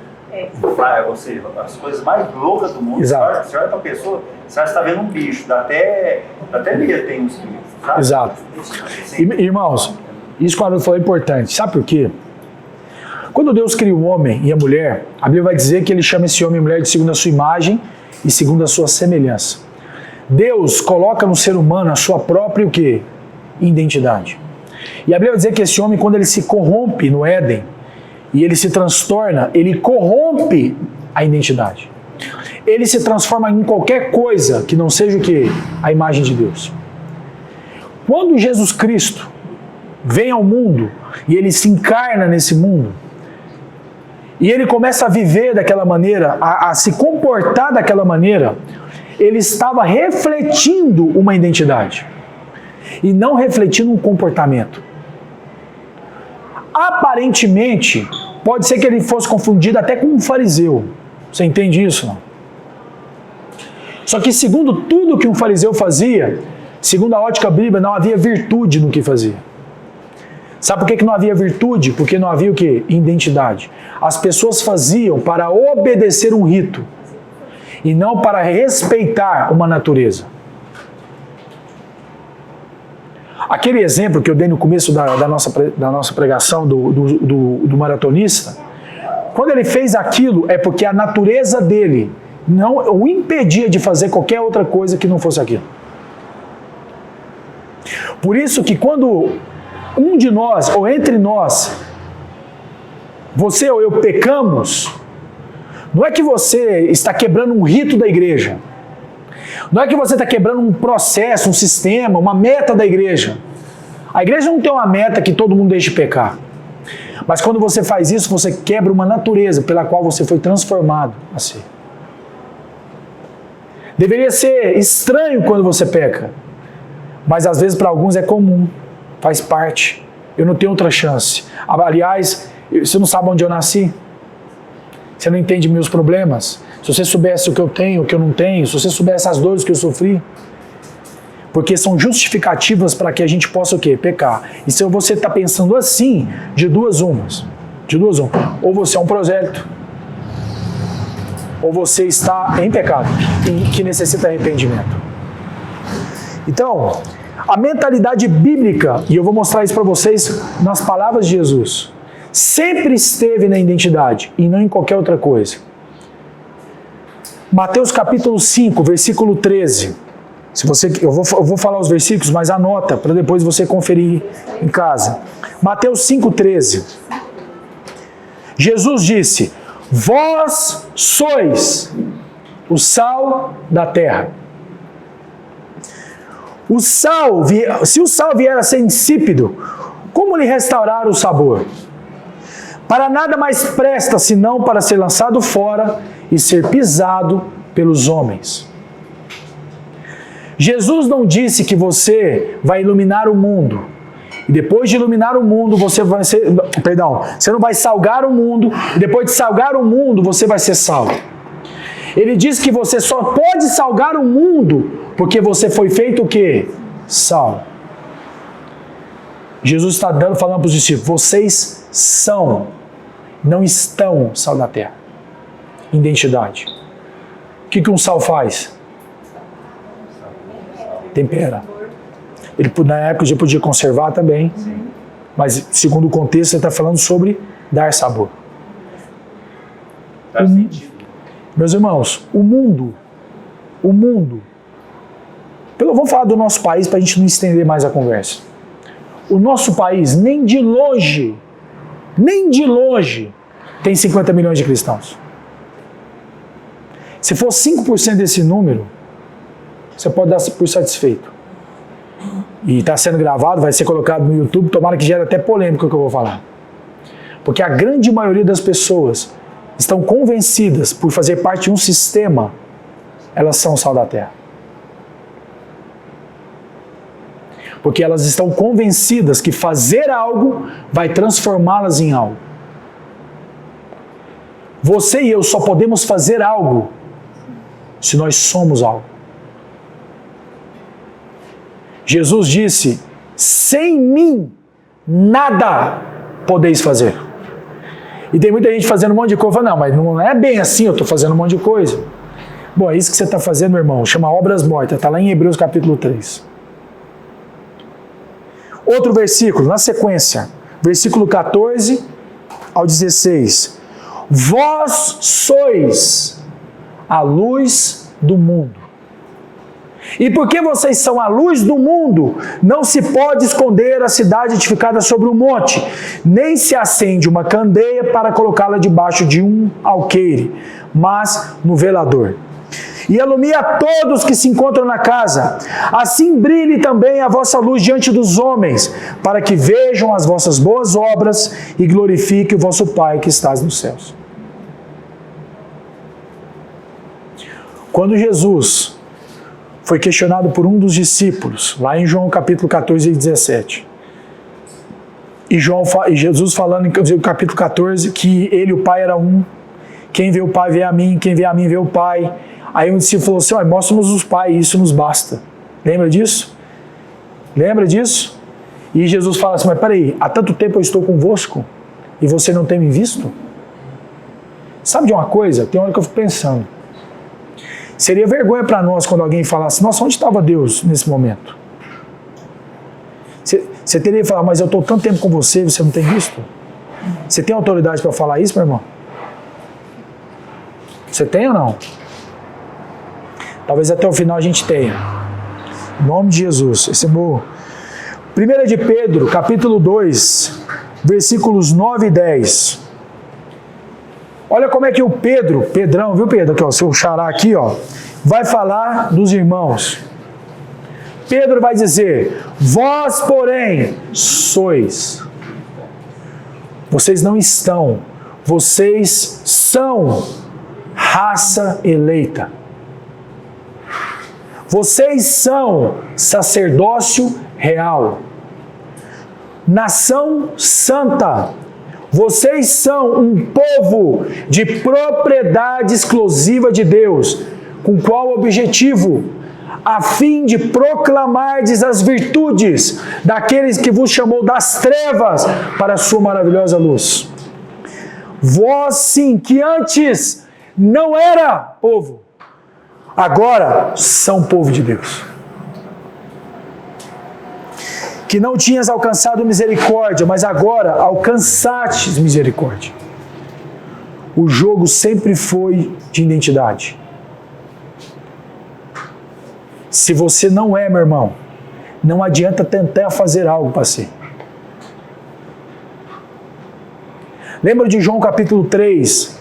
[SPEAKER 4] ou seja, as coisas mais loucas do mundo.
[SPEAKER 1] Exato.
[SPEAKER 4] Você olha para a pessoa, você está vendo um bicho, dá até medo, tem uns bichos, sabe?
[SPEAKER 1] Exato. Irmãos, isso que o Haroldo falou é importante. Sabe por quê? Quando Deus cria o homem e a mulher, a Bíblia vai dizer que ele chama esse homem e mulher de segundo a sua imagem e segundo a sua semelhança. Deus coloca no ser humano a sua própria o quê? Identidade. E a Bíblia vai dizer que esse homem, quando ele se corrompe no Éden, e ele se transtorna, ele corrompe a identidade. Ele se transforma em qualquer coisa que não seja o quê? A imagem de Deus. Quando Jesus Cristo vem ao mundo, e ele se encarna nesse mundo, e ele começa a viver daquela maneira, a se comportar daquela maneira, ele estava refletindo uma identidade e não refletindo um comportamento. Aparentemente, pode ser que ele fosse confundido até com um fariseu. Você entende isso? Não? Só que segundo tudo que um fariseu fazia, segundo a ótica bíblica, não havia virtude no que fazia. Sabe por que não havia virtude? Porque não havia o quê? Identidade. As pessoas faziam para obedecer um rito e não para respeitar uma natureza. Aquele exemplo que eu dei no começo da nossa pregação do maratonista, quando ele fez aquilo é porque a natureza dele não o impedia de fazer qualquer outra coisa que não fosse aquilo. Por isso que quando um de nós, ou entre nós, você ou eu pecamos, não é que você está quebrando um rito da igreja. Não é que você está quebrando um processo, um sistema, uma meta da igreja. A igreja não tem uma meta que todo mundo deixe de pecar. Mas quando você faz isso, você quebra uma natureza pela qual você foi transformado a ser. Deveria ser estranho quando você peca. Mas às vezes para alguns é comum. Faz parte. Eu não tenho outra chance. Aliás, você não sabe onde eu nasci? Você não entende meus problemas? Se você soubesse o que eu tenho, o que eu não tenho, se você soubesse as dores que eu sofri. Porque são justificativas para que a gente possa o quê? Pecar. E se você está pensando assim, de duas umas. Ou você é um prosélito, ou você está em pecado, e que necessita arrependimento. Então, a mentalidade bíblica, e eu vou mostrar isso para vocês nas palavras de Jesus, sempre esteve na identidade e não em qualquer outra coisa. Mateus capítulo 5, versículo 13. Eu vou falar os versículos, mas anota para depois você conferir em casa. Mateus 5, 13. Jesus disse: vós sois o sal da terra. Se o sal vier a ser insípido, como lhe restaurar o sabor? Para nada mais presta senão para ser lançado fora e ser pisado pelos homens. Jesus não disse que você vai iluminar o mundo. E depois de iluminar o mundo, você não vai salgar o mundo. E depois de salgar o mundo, você vai ser salvo. Ele diz que você só pode salgar o mundo porque você foi feito o quê? Sal. Jesus está falando para os discípulos, vocês são, não estão sal da terra. Identidade. O que um sal faz? Tempera. Ele, na época, já podia conservar também. Sim. Mas, segundo o contexto, ele está falando sobre dar sabor.
[SPEAKER 4] Faz sentido.
[SPEAKER 1] Meus irmãos, o mundo, vamos falar do nosso país para a gente não estender mais a conversa. O nosso país, nem de longe, tem 50 milhões de cristãos. Se for 5% desse número, você pode dar por satisfeito. E está sendo gravado, vai ser colocado no YouTube, tomara que gere até polêmica o que eu vou falar. Porque a grande maioria das pessoas estão convencidas por fazer parte de um sistema, elas são sal da terra. Porque elas estão convencidas que fazer algo vai transformá-las em algo. Você e eu só podemos fazer algo se nós somos algo. Jesus disse, sem mim, nada podeis fazer. E tem muita gente fazendo um monte de coisa, não, mas não é bem assim, eu estou fazendo um monte de coisa. Bom, é isso que você está fazendo, meu irmão, chama obras mortas, está lá em Hebreus capítulo 3. Outro versículo, na sequência, versículo 14 ao 16. Vós sois a luz do mundo. E porque vocês são a luz do mundo, não se pode esconder a cidade edificada sobre um monte, nem se acende uma candeia para colocá-la debaixo de um alqueire, mas no velador. E alumia a todos que se encontram na casa. Assim brilhe também a vossa luz diante dos homens, para que vejam as vossas boas obras e glorifiquem o vosso Pai que estás nos céus. Quando Jesus foi questionado por um dos discípulos, lá em João capítulo 14 e 17. E Jesus falando em capítulo 14 que ele e o Pai era um. Quem vê o Pai vê a mim, quem vê a mim vê o Pai. Aí um discípulo falou assim, mostra-nos os Pai, isso nos basta. Lembra disso? Lembra disso? E Jesus fala assim, mas peraí, há tanto tempo eu estou convosco e você não tem me visto? Sabe de uma coisa? Tem uma hora que eu fico pensando. Seria vergonha para nós quando alguém falasse, nossa, onde estava Deus nesse momento? Você teria que falar, mas eu estou tanto tempo com você, você não tem visto? Você tem autoridade para falar isso, meu irmão? Você tem ou não? Talvez até o final a gente tenha. Em nome de Jesus. Esse é meu... 1 de Pedro, capítulo 2, versículos 9 e 10. Olha como é que o Pedrão, viu Pedro, aqui, ó, seu xará aqui, ó, vai falar dos irmãos. Pedro vai dizer, vós, porém, sois. Vocês não estão, vocês são raça eleita. Vocês são sacerdócio real, nação santa. Vocês são um povo de propriedade exclusiva de Deus. Com qual objetivo? A fim de proclamardes as virtudes daqueles que vos chamou das trevas para a sua maravilhosa luz. Vós sim, que antes não era povo, agora são povo de Deus. Que não tinhas alcançado misericórdia, mas agora alcançastes misericórdia. O jogo sempre foi de identidade. Se você não é, meu irmão, não adianta tentar fazer algo para ser. Lembra de João capítulo 3?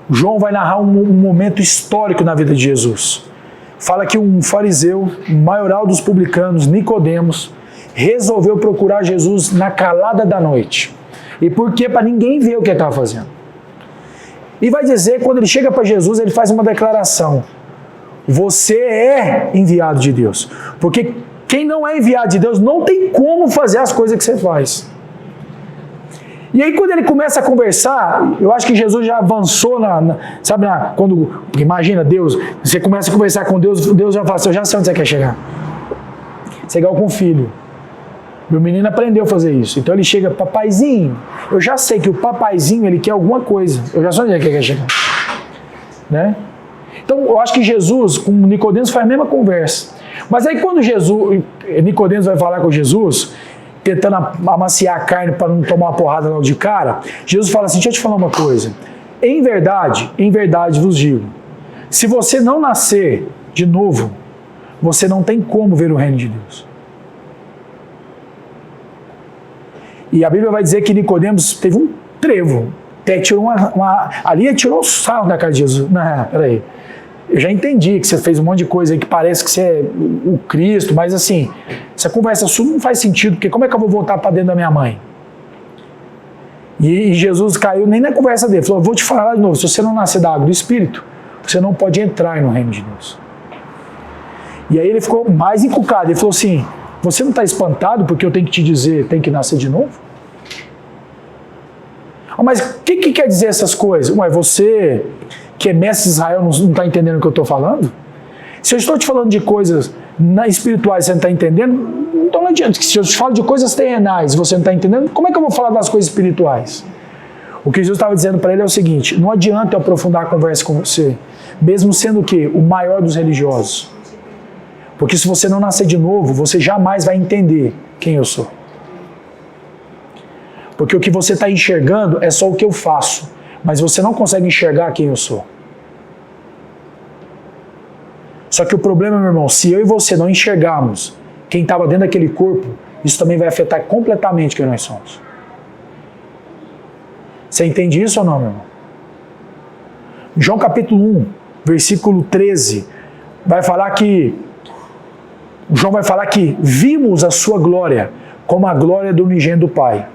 [SPEAKER 1] João vai narrar um momento histórico na vida de Jesus. Fala que um fariseu, o maioral dos publicanos, Nicodemos, resolveu procurar Jesus na calada da noite. E por quê? Para ninguém ver o que ele estava fazendo. E vai dizer, quando ele chega para Jesus, ele faz uma declaração. Você é enviado de Deus. Porque quem não é enviado de Deus não tem como fazer as coisas que você faz. E aí quando ele começa a conversar, eu acho que Jesus já avançou quando, imagina Deus, você começa a conversar com Deus, Deus já fala assim, eu já sei onde você quer chegar. Você é igual com o filho. Meu menino aprendeu a fazer isso. Então ele chega, papaizinho, eu já sei que o papaizinho, ele quer alguma coisa. Eu já sei onde ele quer chegar. Né? Então eu acho que Jesus, com Nicodemos, faz a mesma conversa. Mas aí quando Nicodemos vai falar com Jesus, tentando amaciar a carne para não tomar uma porrada logo de cara, Jesus fala assim, deixa eu te falar uma coisa. Em verdade vos digo, se você não nascer de novo, você não tem como ver o reino de Deus. E a Bíblia vai dizer que Nicodemos teve um trevo, até tirou ali ele tirou um sarro da cara de Jesus. Não, peraí, eu já entendi que você fez um monte de coisa aí que parece que você é o Cristo, mas assim, essa conversa sua não faz sentido, porque como é que eu vou voltar para dentro da minha mãe? E Jesus caiu nem na conversa dele, falou, vou te falar de novo, se você não nascer da água do Espírito, você não pode entrar no reino de Deus. E aí ele ficou mais encucado, ele falou assim, você não está espantado porque eu tenho que te dizer, tem que nascer de novo? Mas o que quer dizer essas coisas? Ué, você que é mestre de Israel não está entendendo o que eu estou falando? Se eu estou te falando de coisas espirituais e você não está entendendo, então não adianta. Se eu te falo de coisas terrenais e você não está entendendo, como é que eu vou falar das coisas espirituais? O que Jesus estava dizendo para ele é o seguinte, não adianta eu aprofundar a conversa com você, mesmo sendo o quê? O maior dos religiosos. Porque se você não nascer de novo, você jamais vai entender quem eu sou. Porque o que você está enxergando é só o que eu faço, mas você não consegue enxergar quem eu sou. Só que o problema, meu irmão, se eu e você não enxergarmos quem estava dentro daquele corpo, isso também vai afetar completamente quem nós somos. Você entende isso ou não, meu irmão? João capítulo 1, versículo 13, João vai falar que vimos a sua glória como a glória do unigênito do Pai,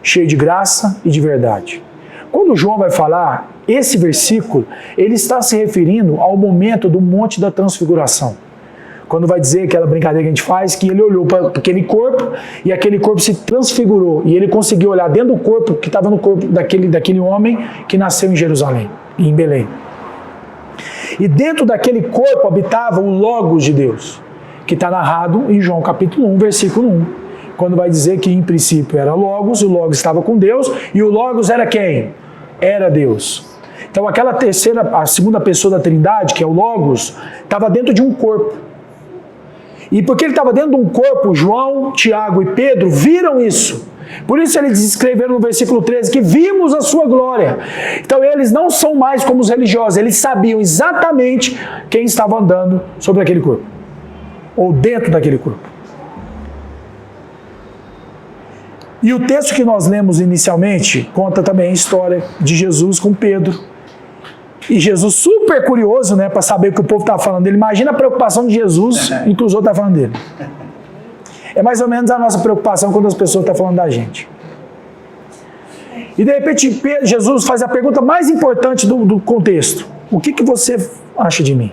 [SPEAKER 1] cheio de graça e de verdade. Quando João vai falar esse versículo, ele está se referindo ao momento do Monte da Transfiguração. Quando vai dizer aquela brincadeira que a gente faz, que ele olhou para aquele corpo e aquele corpo se transfigurou. E ele conseguiu olhar dentro do corpo que estava no corpo daquele homem que nasceu em Jerusalém, em Belém. E dentro daquele corpo habitava o Logos de Deus, que está narrado em João capítulo 1, versículo 1. Quando vai dizer que em princípio era Logos, o Logos estava com Deus, e o Logos era quem? Era Deus. Então a segunda pessoa da Trindade, que é o Logos, estava dentro de um corpo. E porque ele estava dentro de um corpo, João, Tiago e Pedro viram isso. Por isso eles escreveram no versículo 13 que vimos a sua glória. Então eles não são mais como os religiosos, eles sabiam exatamente quem estava andando sobre aquele corpo, ou dentro daquele corpo. E o texto que nós lemos inicialmente conta também a história de Jesus com Pedro. E Jesus super curioso, né, para saber o que o povo estava falando dele. Imagina a preocupação de Jesus e que os outros estavam falando dele. É mais ou menos a nossa preocupação quando as pessoas estão falando da gente. E de repente Jesus faz a pergunta mais importante do contexto. O que você acha de mim?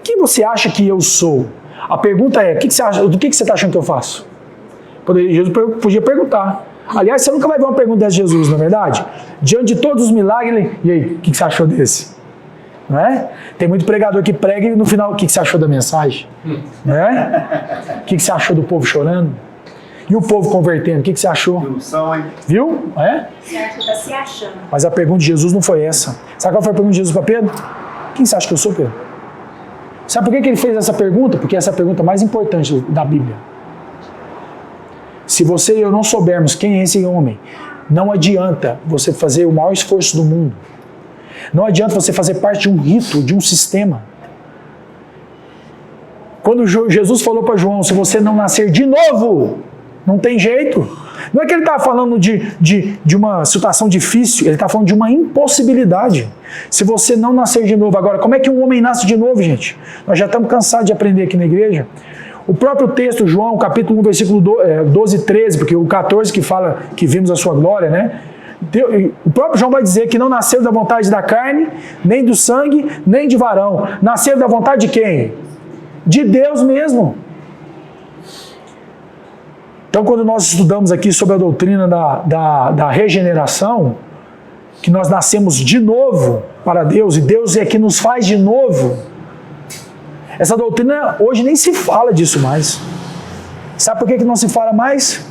[SPEAKER 1] Quem você acha que eu sou? A pergunta é, do que você está achando que eu faço? Jesus podia perguntar. Aliás, você nunca vai ver uma pergunta dessa de Jesus, não é verdade? Diante de todos os milagres, e aí, o que você achou desse? Não é? Tem muito pregador que prega e no final, o que você achou da mensagem? Não é? O que você achou do povo chorando? E o povo convertendo, o que você achou? Viu? É?
[SPEAKER 3] Você acha que está se achando.
[SPEAKER 1] Mas a pergunta de Jesus não foi essa. Sabe qual foi a pergunta de Jesus para Pedro? Quem você acha que eu sou, Pedro? Sabe por que ele fez essa pergunta? Porque essa é a pergunta mais importante da Bíblia. Se você e eu não soubermos quem é esse homem, não adianta você fazer o maior esforço do mundo. Não adianta você fazer parte de um rito, de um sistema. Quando Jesus falou para João, se você não nascer de novo, não tem jeito. Não é que ele estava falando de uma situação difícil, ele está falando de uma impossibilidade. Se você não nascer de novo. Agora, como é que um homem nasce de novo, gente? Nós já estamos cansados de aprender aqui na igreja. O próprio texto, João, capítulo 1, versículo 12 e 13, porque o 14 que fala que vimos a sua glória, né? O próprio João vai dizer que não nasceu da vontade da carne, nem do sangue, nem de varão. Nasceu da vontade de quem? De Deus mesmo. Então, quando nós estudamos aqui sobre a doutrina da regeneração, que nós nascemos de novo para Deus, e Deus é que nos faz de novo, essa doutrina hoje nem se fala disso mais. Sabe por que não se fala mais?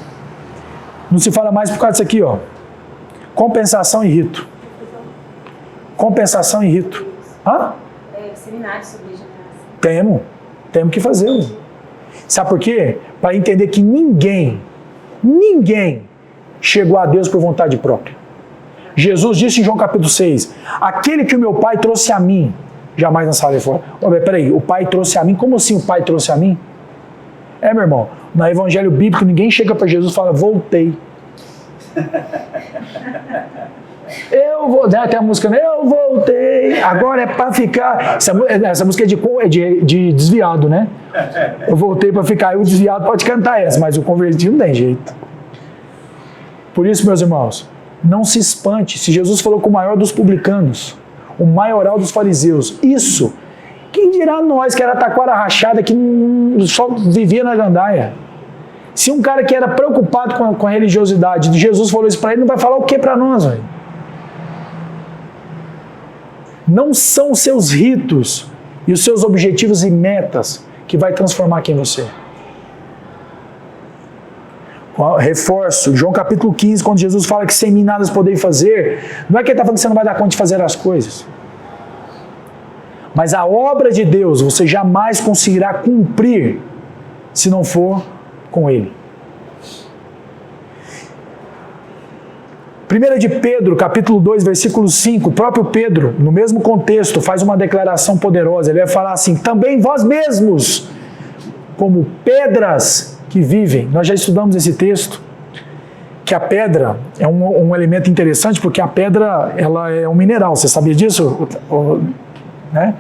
[SPEAKER 1] Não se fala mais por causa disso aqui, ó. Compensação e rito. Compensação e rito. Hã?
[SPEAKER 3] Seminário sobre regeneração.
[SPEAKER 1] Temos que fazer. Sabe por quê? Para entender que ninguém chegou a Deus por vontade própria. Jesus disse em João capítulo 6, aquele que o meu Pai trouxe a mim, jamais lançarei fora. Peraí, o Pai trouxe a mim? Como assim o Pai trouxe a mim? Meu irmão, no Evangelho Bíblico ninguém chega para Jesus e fala, voltei. Eu vou, tem a música, eu voltei, agora é para ficar. Essa música é de desviado, né? Eu voltei para ficar, e o desviado pode cantar essa, mas o convertido não tem jeito. Por isso, meus irmãos, não se espante. Se Jesus falou com o maior dos publicanos, o maioral dos fariseus, isso, quem dirá nós que era taquara rachada, que só vivia na gandaia? Se um cara que era preocupado com a religiosidade de Jesus falou isso para ele, não vai falar o que para nós, velho? Não são os seus ritos e os seus objetivos e metas que vai transformar quem você é. Reforço, João capítulo 15, quando Jesus fala que sem mim nada podeis fazer, não é que ele está falando que você não vai dar conta de fazer as coisas. Mas a obra de Deus você jamais conseguirá cumprir se não for com Ele. 1 de Pedro, capítulo 2, versículo 5, o próprio Pedro, no mesmo contexto, faz uma declaração poderosa. Ele vai falar assim: também vós mesmos, como pedras que vivem. Nós já estudamos esse texto, que a pedra é um elemento interessante, porque a pedra ela é um mineral. Você sabia disso? Né?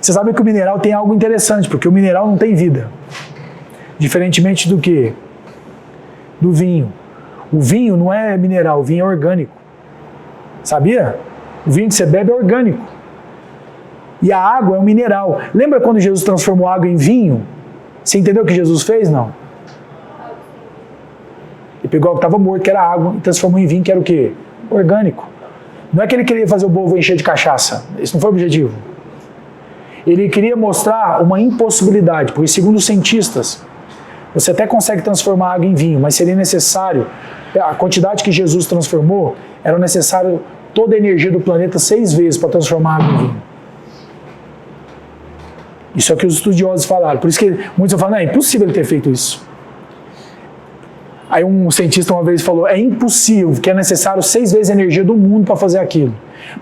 [SPEAKER 1] Você sabe que o mineral tem algo interessante, porque o mineral não tem vida. Diferentemente do que? Do vinho. O vinho não é mineral, o vinho é orgânico. Sabia? O vinho que você bebe é orgânico. E a água é um mineral. Lembra quando Jesus transformou água em vinho? Você entendeu o que Jesus fez? Não. Ele pegou algo que estava morto, que era água, e transformou em vinho, que era o quê? Orgânico. Não é que ele queria fazer o povo encher de cachaça. Esse não foi o objetivo. Ele queria mostrar uma impossibilidade, porque segundo os cientistas, você até consegue transformar água em vinho, mas seria necessário, a quantidade que Jesus transformou, era necessário toda a energia do planeta 6 vezes para transformar água em vinho. Isso é o que os estudiosos falaram. Por isso que muitos falam, não, é impossível ele ter feito isso. Aí um cientista uma vez falou, é impossível, que é necessário 6 vezes a energia do mundo para fazer aquilo.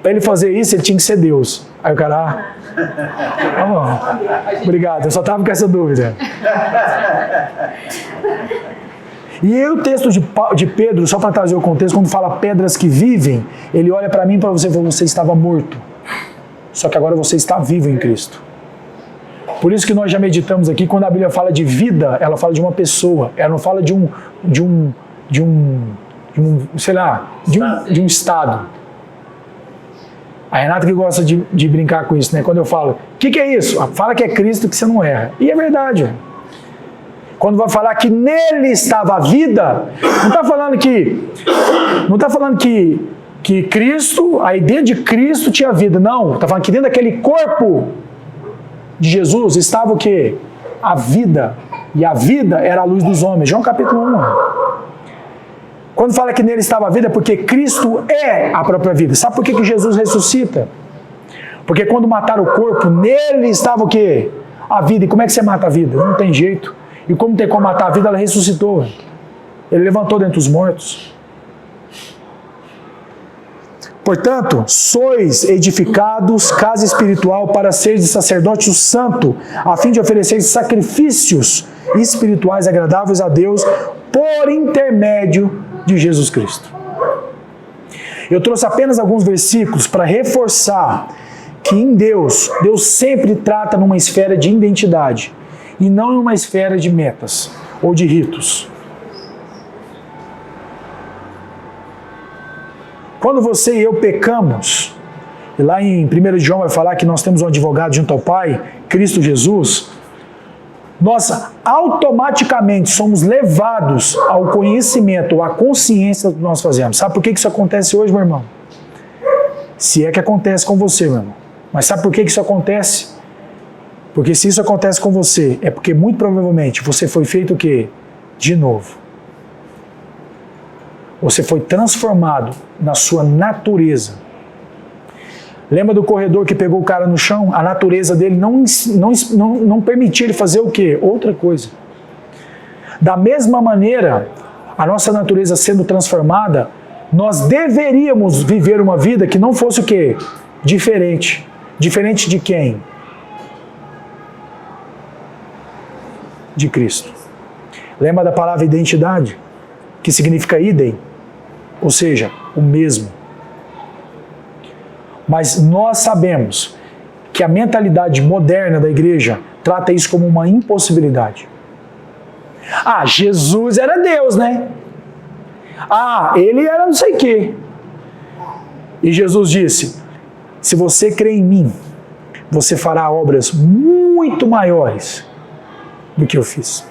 [SPEAKER 1] Para ele fazer isso, ele tinha que ser Deus. Aí o cara, tá bom, obrigado, eu só estava com essa dúvida. E aí o texto de Pedro, só para trazer o contexto, quando fala pedras que vivem, ele olha para mim e para você e fala, você estava morto, só que agora você está vivo em Cristo. Por isso que nós já meditamos aqui, quando a Bíblia fala de vida, ela fala de uma pessoa, ela não fala de um estado. A Renata que gosta de brincar com isso, né? Quando eu falo, o que é isso? Fala que é Cristo que você não erra. E é verdade. Quando vai falar que nele estava a vida, não está falando que Cristo, a ideia de Cristo tinha vida. Não, está falando que dentro daquele corpo de Jesus estava o quê? A vida. E a vida era a luz dos homens. João capítulo 1. Quando fala que nele estava a vida, é porque Cristo é a própria vida. Sabe por que Jesus ressuscita? Porque quando mataram o corpo, nele estava o quê? A vida. E como é que você mata a vida? Não tem jeito. E como tem como matar a vida, ela ressuscitou. Ele levantou dentre os mortos. Portanto, sois edificados casa espiritual para seres sacerdócio santo, a fim de oferecer sacrifícios espirituais agradáveis a Deus por intermédio de Jesus Cristo. Eu trouxe apenas alguns versículos para reforçar que em Deus sempre trata numa esfera de identidade e não numa esfera de metas ou de ritos. Quando você e eu pecamos, e lá em 1 João vai falar que nós temos um advogado junto ao Pai, Cristo Jesus, nós automaticamente somos levados ao conhecimento, à consciência do que nós fazemos. Sabe por que isso acontece hoje, meu irmão? Se é que acontece com você, meu irmão. Mas sabe por que isso acontece? Porque se isso acontece com você, é porque muito provavelmente você foi feito o quê? De novo. Você foi transformado na sua natureza. Lembra do corredor que pegou o cara no chão? A natureza dele não permitia ele fazer o quê? Outra coisa. Da mesma maneira, a nossa natureza sendo transformada, nós deveríamos viver uma vida que não fosse o quê? Diferente. Diferente de quem? De Cristo. Lembra da palavra identidade? Que significa idem? Ou seja, o mesmo. Mas nós sabemos que a mentalidade moderna da igreja trata isso como uma impossibilidade. Ah, Jesus era Deus, né? Ah, ele era não sei o quê. E Jesus disse, se você crê em mim, você fará obras muito maiores do que eu fiz.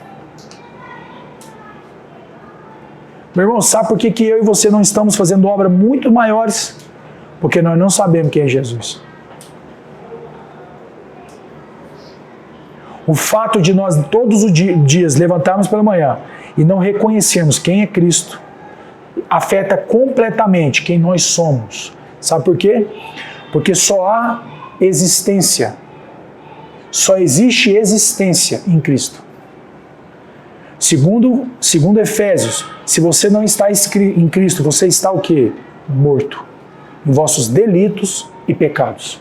[SPEAKER 1] Meu irmão, sabe por que eu e você não estamos fazendo obras muito maiores? Porque nós não sabemos quem é Jesus. O fato de nós todos os dias levantarmos pela manhã e não reconhecermos quem é Cristo afeta completamente quem nós somos. Sabe por quê? Porque só há existência. Só existe existência em Cristo. Segundo Efésios, se você não está em Cristo, você está o quê? morto em vossos delitos e pecados.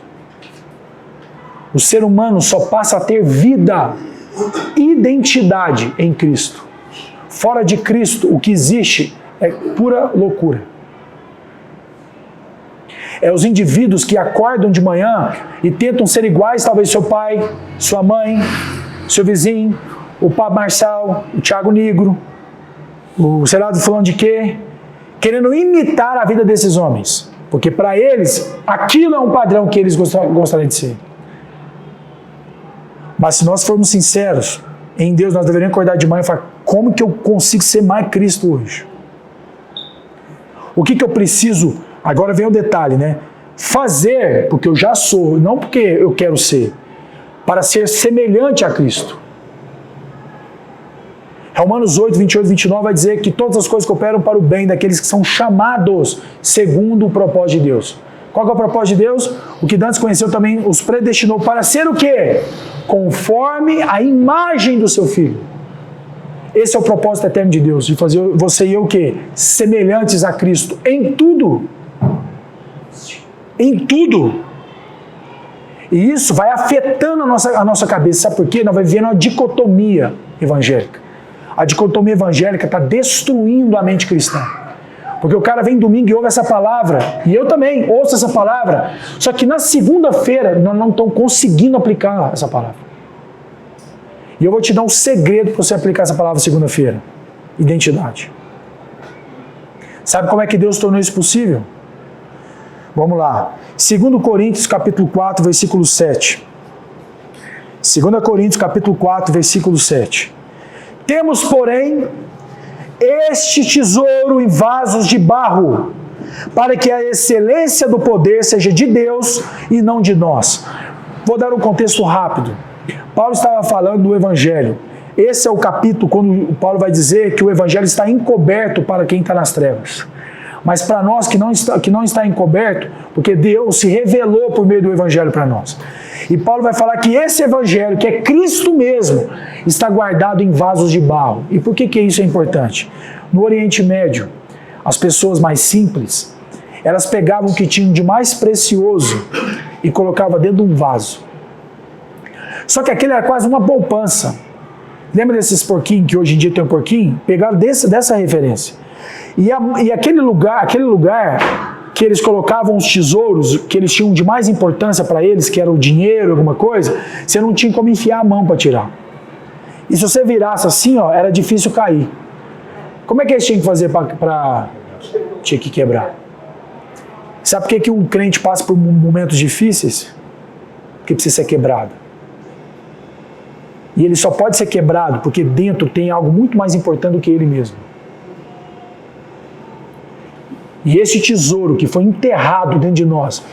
[SPEAKER 1] O ser humano só passa a ter vida, identidade em Cristo. Fora de Cristo, o que existe é pura loucura. É os indivíduos que acordam de manhã e tentam ser iguais, talvez seu pai, sua mãe, seu vizinho, o Pablo Marçal, o Thiago Negro, o sei lá do fulano de quê, querendo imitar a vida desses homens. Porque para eles, aquilo é um padrão que eles gostariam de ser. Mas se nós formos sinceros, em Deus nós deveríamos acordar de manhã e falar, como que eu consigo ser mais Cristo hoje? O que eu preciso, agora vem o detalhe, né? Fazer, porque eu já sou, não porque eu quero ser, para ser semelhante a Cristo. Romanos 8, 28 e 29 vai dizer que todas as coisas cooperam para o bem daqueles que são chamados segundo o propósito de Deus. Qual que é o propósito de Deus? O que Dantes conheceu também os predestinou para ser o quê? Conforme a imagem do seu Filho. Esse é o propósito eterno de Deus, de fazer você e eu o quê? Semelhantes a Cristo em tudo. Em tudo. E isso vai afetando a nossa cabeça. Sabe por quê? Nós vamos vivendo uma dicotomia evangélica. A dicotomia evangélica está destruindo a mente cristã. Porque o cara vem domingo e ouve essa palavra, e eu também ouço essa palavra, só que na segunda-feira nós não estamos conseguindo aplicar essa palavra. E eu vou te dar um segredo para você aplicar essa palavra segunda-feira. Identidade. Sabe como é que Deus tornou isso possível? Vamos lá. 2 Coríntios capítulo 4, versículo 7. 2 Coríntios capítulo 4, versículo 7. Temos, porém, este tesouro em vasos de barro, para que a excelência do poder seja de Deus e não de nós. Vou dar um contexto rápido. Paulo estava falando do Evangelho. Esse é o capítulo quando Paulo vai dizer que o Evangelho está encoberto para quem está nas trevas. Mas para nós que não está encoberto, porque Deus se revelou por meio do Evangelho para nós. E Paulo vai falar que esse Evangelho, que é Cristo mesmo, está guardado em vasos de barro. E por que isso é importante? No Oriente Médio, as pessoas mais simples, elas pegavam o que tinham de mais precioso e colocavam dentro de um vaso. Só que aquele era quase uma poupança. Lembra desses porquinhos que hoje em dia tem um porquinho? Pegaram dessa referência. E aquele lugar que eles colocavam os tesouros, que eles tinham de mais importância para eles, que era o dinheiro, alguma coisa, você não tinha como enfiar a mão para tirar. E se você virasse assim, ó, era difícil cair. Como é que eles tinham que fazer para tinha que quebrar? Sabe por que um crente passa por momentos difíceis? Porque precisa ser quebrado. E ele só pode ser quebrado porque dentro tem algo muito mais importante do que ele mesmo. E esse tesouro que foi enterrado dentro de nós,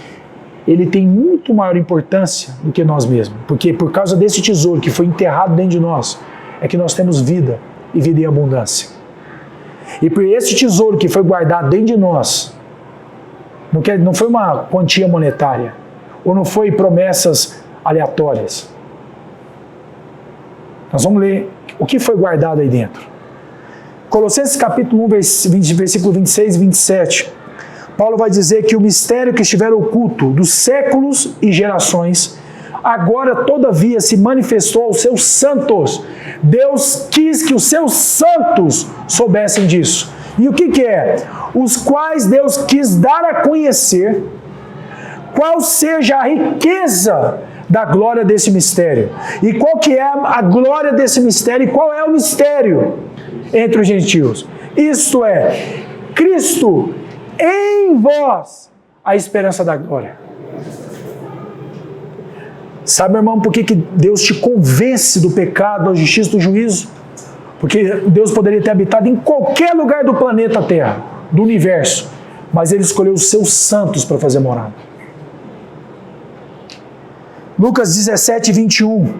[SPEAKER 1] ele tem muito maior importância do que nós mesmos. Porque por causa desse tesouro que foi enterrado dentro de nós, é que nós temos vida e vida em abundância. E por esse tesouro que foi guardado dentro de nós, não foi uma quantia monetária, ou não foi promessas aleatórias. Nós vamos ler o que foi guardado aí dentro. Colossenses capítulo 1, versículo 26 e 27, Paulo vai dizer que o mistério que estiver oculto dos séculos e gerações, agora todavia se manifestou aos seus santos. Deus quis que os seus santos soubessem disso. E o que é? Os quais Deus quis dar a conhecer qual seja a riqueza da glória desse mistério. E qual que é a glória desse mistério? E qual é o mistério entre os gentios? Isto é, Cristo em vós, a esperança da glória. Sabe, meu irmão, por que Deus te convence do pecado, da justiça, do juízo? Porque Deus poderia ter habitado em qualquer lugar do planeta Terra, do universo, mas Ele escolheu os seus santos para fazer morada. Lucas 17, 21,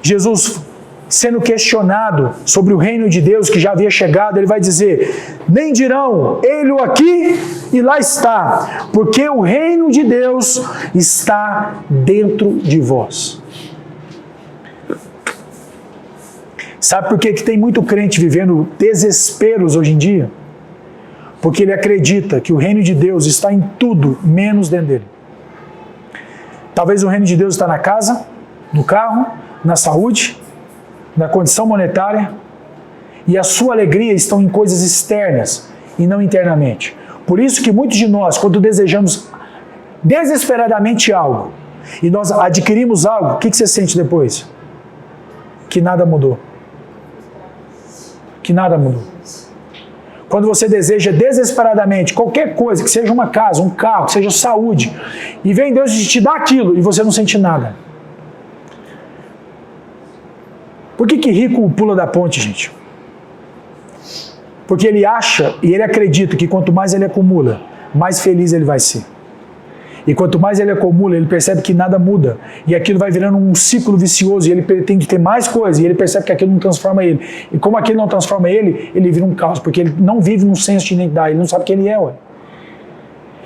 [SPEAKER 1] Jesus sendo questionado sobre o reino de Deus que já havia chegado, ele vai dizer, nem dirão, ele aqui e lá está, porque o reino de Deus está dentro de vós. Sabe por que tem muito crente vivendo desesperos hoje em dia? Porque ele acredita que o reino de Deus está em tudo, menos dentro dele. Talvez o reino de Deus está na casa, no carro, na saúde, na condição monetária, e a sua alegria estão em coisas externas e não internamente. Por isso que muitos de nós, quando desejamos desesperadamente algo, e nós adquirimos algo, o que você sente depois? Que nada mudou. Que nada mudou. Quando você deseja desesperadamente qualquer coisa, que seja uma casa, um carro, que seja saúde, e vem Deus e te dá aquilo, e você não sente nada. Por que rico pula da ponte, gente? Porque ele acha e ele acredita que quanto mais ele acumula, mais feliz ele vai ser. E quanto mais ele acumula, ele percebe que nada muda. E aquilo vai virando um ciclo vicioso. E ele pretende ter mais coisas. E ele percebe que aquilo não transforma ele. E como aquilo não transforma ele, ele vira um caos. Porque ele não vive num senso de identidade. Ele não sabe quem ele é. Ué.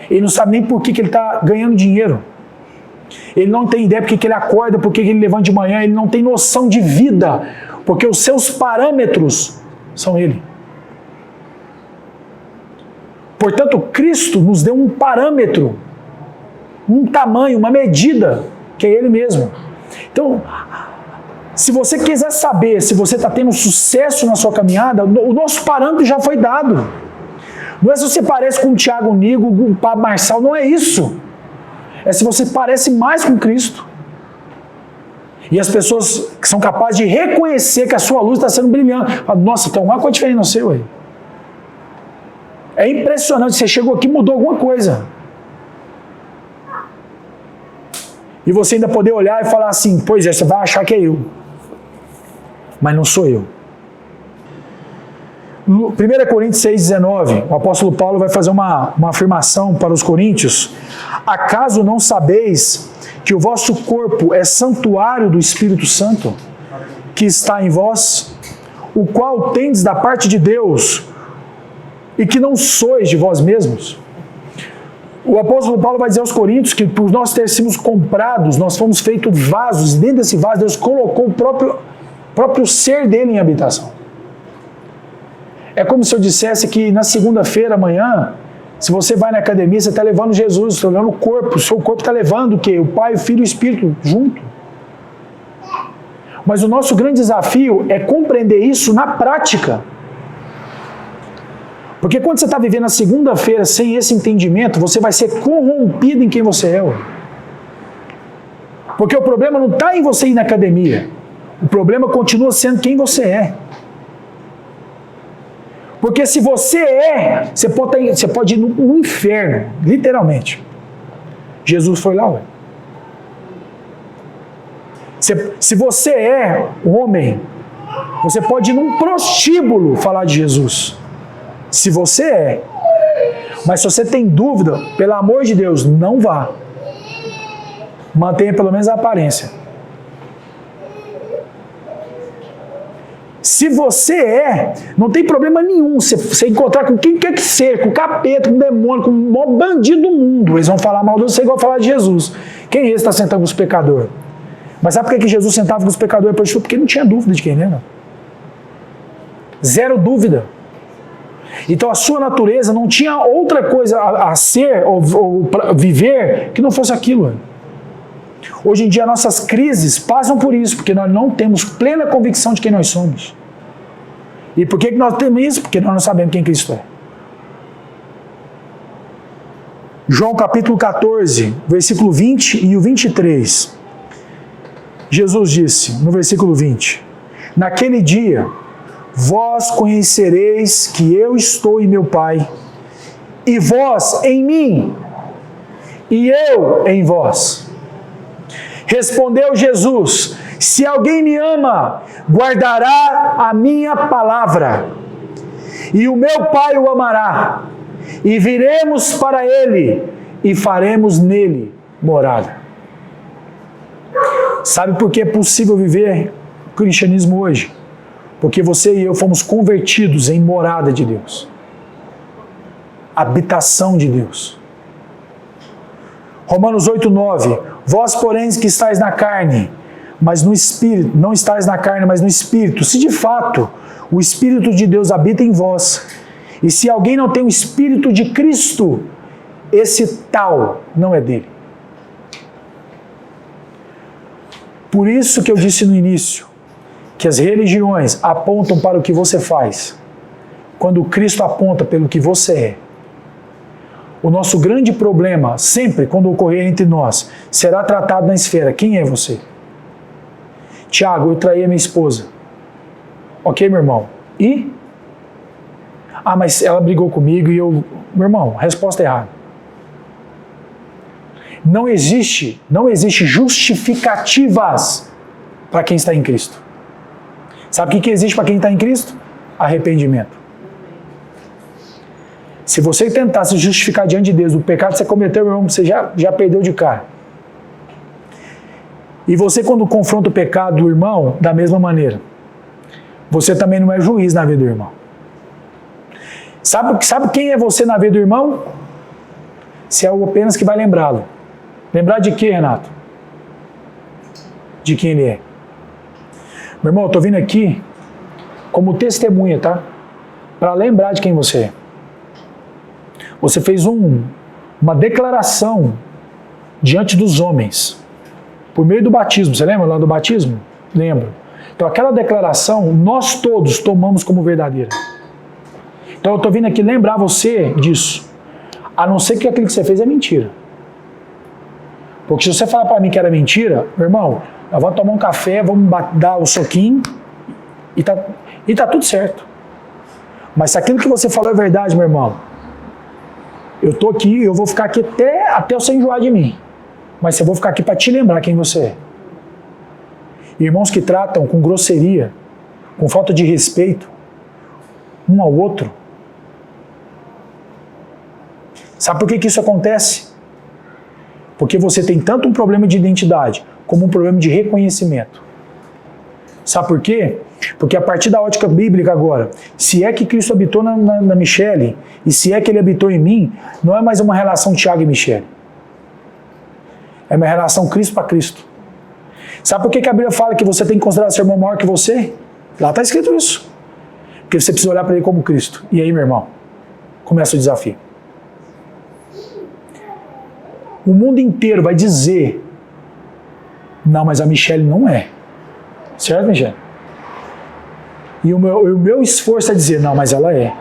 [SPEAKER 1] Ele não sabe nem por que ele está ganhando dinheiro. Ele não tem ideia por que ele acorda, por que ele levanta de manhã. Ele não tem noção de vida. Porque os seus parâmetros são ele. Portanto, Cristo nos deu um parâmetro, um tamanho, uma medida, que é ele mesmo. Então, se você quiser saber se você está tendo sucesso na sua caminhada, o nosso parâmetro já foi dado. Não é se você parece com o Tiago Nigo, com o Pablo Marçal, não é isso. É se você parece mais com Cristo. E as pessoas que são capazes de reconhecer que a sua luz está sendo brilhante. Nossa, tem alguma coisa diferente no seu aí. É impressionante, você chegou aqui e mudou alguma coisa. E você ainda poder olhar e falar assim, pois é, você vai achar que é eu. Mas não sou eu. 1 Coríntios 6,19, o apóstolo Paulo vai fazer uma afirmação para os coríntios. Acaso não sabeis que o vosso corpo é santuário do Espírito Santo, que está em vós, o qual tendes da parte de Deus, e que não sois de vós mesmos? O apóstolo Paulo vai dizer aos coríntios que por nós ter sido comprados, nós fomos feitos vasos, e dentro desse vaso Deus colocou o próprio ser dele em habitação. É como se eu dissesse que na segunda-feira, amanhã, se você vai na academia, você está levando Jesus, está levando o corpo, o seu corpo está levando o quê? O Pai, o Filho e o Espírito junto. Mas o nosso grande desafio é compreender isso na prática. Porque quando você está vivendo a segunda-feira sem esse entendimento, você vai ser corrompido em quem você é. Porque o problema não está em você ir na academia. O problema continua sendo quem você é. Porque se você é, você pode ir no inferno, literalmente. Jesus foi lá, ué. Se você é homem, você pode ir num prostíbulo falar de Jesus. Se você é. Mas se você tem dúvida, pelo amor de Deus, não vá. Mantenha pelo menos a aparência. Se você é, não tem problema nenhum você encontrar com quem quer que seja, com o capeta, com o demônio, com o maior bandido do mundo. Eles vão falar mal de você igual falar de Jesus. Quem é esse que está sentando com os pecadores? Mas sabe por que Jesus sentava com os pecadores? Porque não tinha dúvida de quem ele era. Zero dúvida. Então a sua natureza não tinha outra coisa a ser ou viver que não fosse aquilo. Hoje em dia nossas crises passam por isso, porque nós não temos plena convicção de quem nós somos. E por que nós temos isso? Porque nós não sabemos quem Cristo é. João capítulo 14, versículo 20 e o 23. Jesus disse, no versículo 20, naquele dia, vós conhecereis que eu estou em meu Pai, e vós em mim, e eu em vós. Respondeu Jesus, se alguém me ama, guardará a minha palavra, e o meu Pai o amará, e viremos para ele, e faremos nele morada. Sabe por que é possível viver o cristianismo hoje? Porque você e eu fomos convertidos em morada de Deus. Habitação de Deus. Romanos 8:9. Vós, porém, que estáis na carne, mas no Espírito, não estáis na carne, mas no Espírito. Se de fato o Espírito de Deus habita em vós, E se alguém não tem o Espírito de Cristo, esse tal não é dele. Por isso que eu disse no início, que as religiões apontam para o que você faz, quando Cristo aponta pelo que você é. O nosso grande problema, sempre quando ocorrer entre nós, será tratado na esfera: quem é você? Tiago, eu traí a minha esposa. Ok, meu irmão. E? Ah, mas ela brigou comigo e eu... Meu irmão, resposta errada. Não existe justificativas para quem está em Cristo. Sabe o que existe para quem está em Cristo? Arrependimento. Se você tentar se justificar diante de Deus do pecado que você cometeu, meu irmão, você já perdeu de cara. E você, quando confronta o pecado do irmão, da mesma maneira, você também não é juiz na vida do irmão. Sabe quem é você na vida do irmão? Se é algo apenas que vai lembrá-lo. Lembrar de quê, Renato? De quem ele é. Meu irmão, eu estou vindo aqui como testemunha, tá? Para lembrar de quem você é. Você fez uma declaração diante dos homens, por meio do batismo. Você lembra lá do batismo? Lembro. Então aquela declaração, nós todos tomamos como verdadeira. Então eu estou vindo aqui lembrar você disso. A não ser que aquilo que você fez é mentira. Porque se você falar para mim que era mentira, meu irmão, nós vamos tomar um café, vamos dar o soquinho e tá tudo certo. Mas se aquilo que você falou é verdade, meu irmão, eu tô aqui, eu vou ficar aqui até você enjoar de mim. Mas eu vou ficar aqui para te lembrar quem você é. Irmãos que tratam com grosseria, com falta de respeito, um ao outro. Sabe por que isso acontece? Porque você tem tanto um problema de identidade, como um problema de reconhecimento. Sabe por quê? Porque a partir da ótica bíblica agora, se é que Cristo habitou na Michele, e se é que Ele habitou em mim, não é mais uma relação Tiago e Michele. É uma relação Cristo para Cristo. Sabe por que a Bíblia fala que você tem que considerar seu irmão maior que você? Lá está escrito isso. Porque você precisa olhar para ele como Cristo. E aí, meu irmão, começa o desafio. O mundo inteiro vai dizer: não, mas a Michele não é. Certo, Michele? E o meu esforço é dizer: não, mas ela é.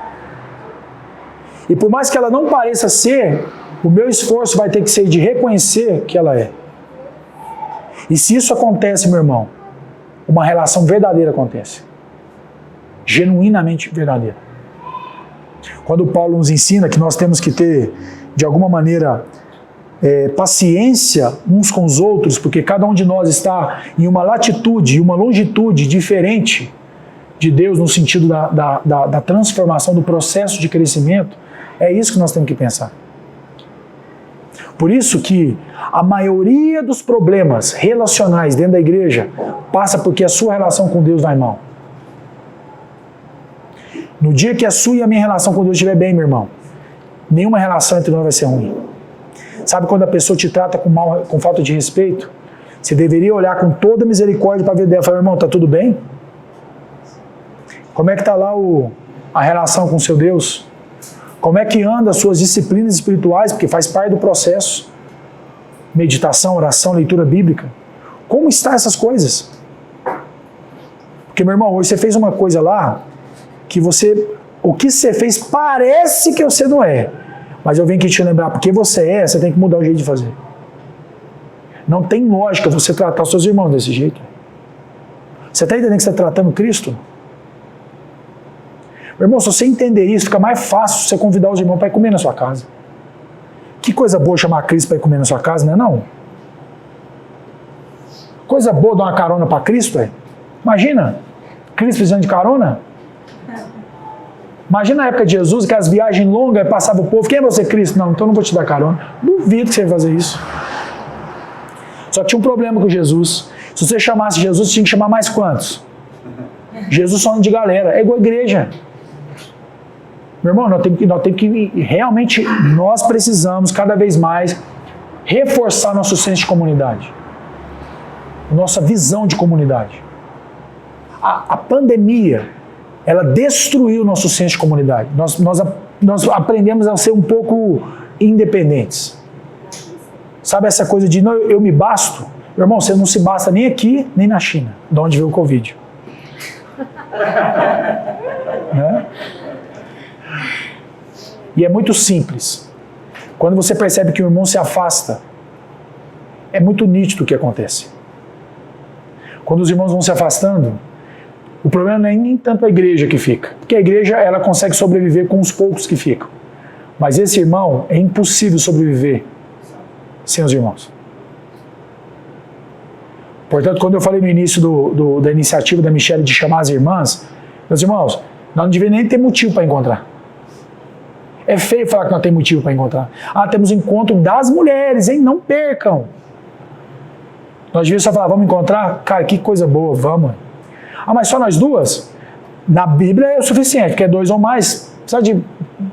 [SPEAKER 1] E por mais que ela não pareça ser, o meu esforço vai ter que ser de reconhecer que ela é. E se isso acontece, meu irmão, uma relação verdadeira acontece. Genuinamente verdadeira. Quando Paulo nos ensina que nós temos que ter, de alguma maneira, paciência uns com os outros, porque cada um de nós está em uma latitude e uma longitude diferente de Deus no sentido da transformação, do processo de crescimento, é isso que nós temos que pensar. Por isso que a maioria dos problemas relacionais dentro da igreja passa porque a sua relação com Deus vai mal. No dia que a sua e a minha relação com Deus estiver bem, meu irmão, nenhuma relação entre nós vai ser ruim. Sabe quando a pessoa te trata com falta de respeito? Você deveria olhar com toda misericórdia para a vida dela e falar: irmão, tá tudo bem? Como é que está lá a relação com o seu Deus? Como é que anda as suas disciplinas espirituais? Porque faz parte do processo. Meditação, oração, leitura bíblica. Como estão essas coisas? Porque, meu irmão, hoje você fez uma coisa lá que o que você fez parece que você não é. Mas eu venho aqui te lembrar, porque você tem que mudar o jeito de fazer. Não tem lógica você tratar os seus irmãos desse jeito. Você está entendendo que você está tratando Cristo? Meu irmão, se você entender isso, fica mais fácil você convidar os irmãos para ir comer na sua casa. Que coisa boa chamar Cristo para ir comer na sua casa, não é não? Coisa boa dar uma carona para Cristo, é? Imagina, Cristo precisando de carona. Imagina a época de Jesus, que as viagens longas, passava o povo: quem é você, Cristo? Não, então não vou te dar carona. Duvido que você ia fazer isso. Só que tinha um problema com Jesus. Se você chamasse Jesus, você tinha que chamar mais quantos? Jesus só anda de galera. É igual a igreja. Meu irmão, nós temos que realmente, nós precisamos cada vez mais reforçar nosso senso de comunidade. Nossa visão de comunidade. A pandemia ela destruiu o nosso senso de comunidade. Nós aprendemos a ser um pouco independentes. Sabe essa coisa de, não, eu me basto? Meu irmão, você não se basta nem aqui, nem na China, de onde veio o Covid. Né? E é muito simples. Quando você percebe que o irmão se afasta, é muito nítido o que acontece. Quando os irmãos vão se afastando, o problema não é nem tanto a igreja que fica, porque a igreja ela consegue sobreviver com os poucos que ficam. Mas esse irmão, é impossível sobreviver sem os irmãos. Portanto, quando eu falei no início da iniciativa da Michelle de chamar as irmãs, meus irmãos, nós não deveríamos nem ter motivo para encontrar. É feio falar que não tem motivo para encontrar. Ah, temos encontro das mulheres, hein? Não percam. Nós devíamos só falar, vamos encontrar? Cara, que coisa boa, vamos. Ah, mas só nós duas? Na Bíblia é o suficiente, porque é 2 ou mais, precisa de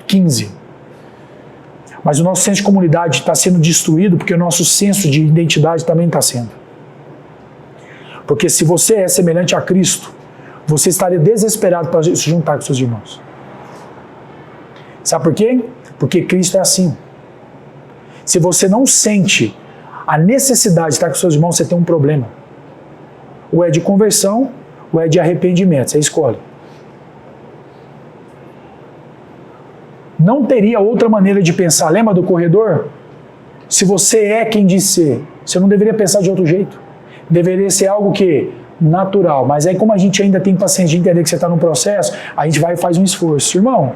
[SPEAKER 1] 15. Mas o nosso senso de comunidade está sendo destruído porque o nosso senso de identidade também está sendo. Porque se você é semelhante a Cristo, você estaria desesperado para se juntar com seus irmãos. Sabe por quê? Porque Cristo é assim. Se você não sente a necessidade de estar com seus irmãos, você tem um problema. Ou é de conversão, ou é de arrependimento. Você escolhe. Não teria outra maneira de pensar. Lembra do corredor? Se você é quem diz ser, você não deveria pensar de outro jeito. Deveria ser algo que natural. Mas aí, como a gente ainda tem paciência de entender que você está no processo, a gente vai e faz um esforço. Irmão,